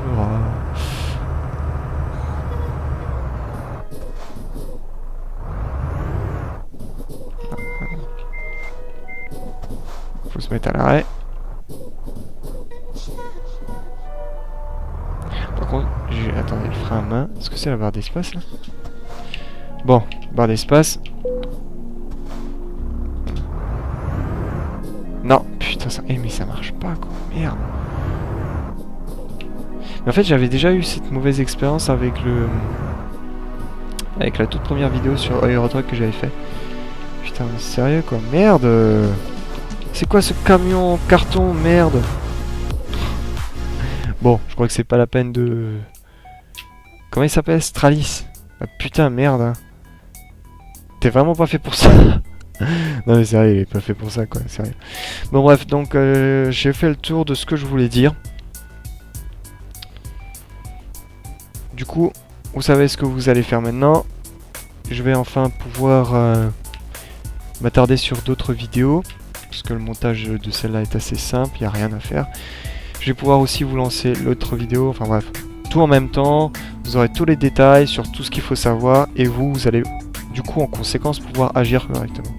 Faut se mettre à l'arrêt. Par contre, attendez, le frein à main. Est-ce que c'est la barre d'espace là? Bon, barre d'espace. Non, putain, ça... mais ça marche pas, quoi. Merde. Mais en fait, j'avais déjà eu cette mauvaise expérience avec le... Avec la toute première vidéo sur Euro Truck que j'avais fait. Putain, mais sérieux, quoi. Merde. C'est quoi ce camion en carton, merde. Bon, je crois que c'est pas la peine de... Comment il s'appelle? Stralis. Ah, putain, merde. Hein. T'es vraiment pas fait pour ça. Non mais sérieux, il est pas fait pour ça quoi, sérieux. Bon bref, donc j'ai fait le tour de ce que je voulais dire. Du coup, vous savez ce que vous allez faire maintenant. Je vais enfin pouvoir m'attarder sur d'autres vidéos. Parce que le montage de celle-là est assez simple, il n'y a rien à faire. Je vais pouvoir aussi vous lancer l'autre vidéo, enfin bref. Tout en même temps, vous aurez tous les détails sur tout ce qu'il faut savoir. Et vous allez du coup en conséquence pouvoir agir correctement.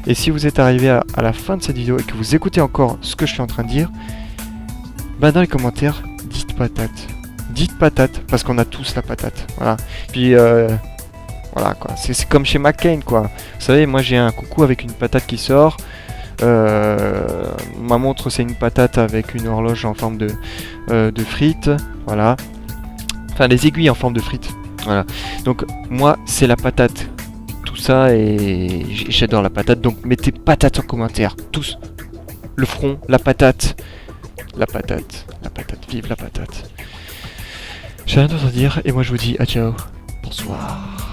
Et si vous êtes arrivé à la fin de cette vidéo et que vous écoutez encore ce que je suis en train de dire, bah dans les commentaires, dites patate. Dites patate, parce qu'on a tous la patate. Voilà. Puis voilà quoi. C'est comme chez McCain quoi. Vous savez, moi j'ai un coucou avec une patate qui sort. Ma montre c'est une patate avec une horloge en forme de frites. Voilà. Enfin les aiguilles en forme de frites. Voilà. Donc moi c'est la patate. Ça et j'adore la patate, donc mettez patate en commentaire, tous, le front, la patate, vive la patate. J'ai rien d'autre à dire et moi je vous dis à ciao, bonsoir.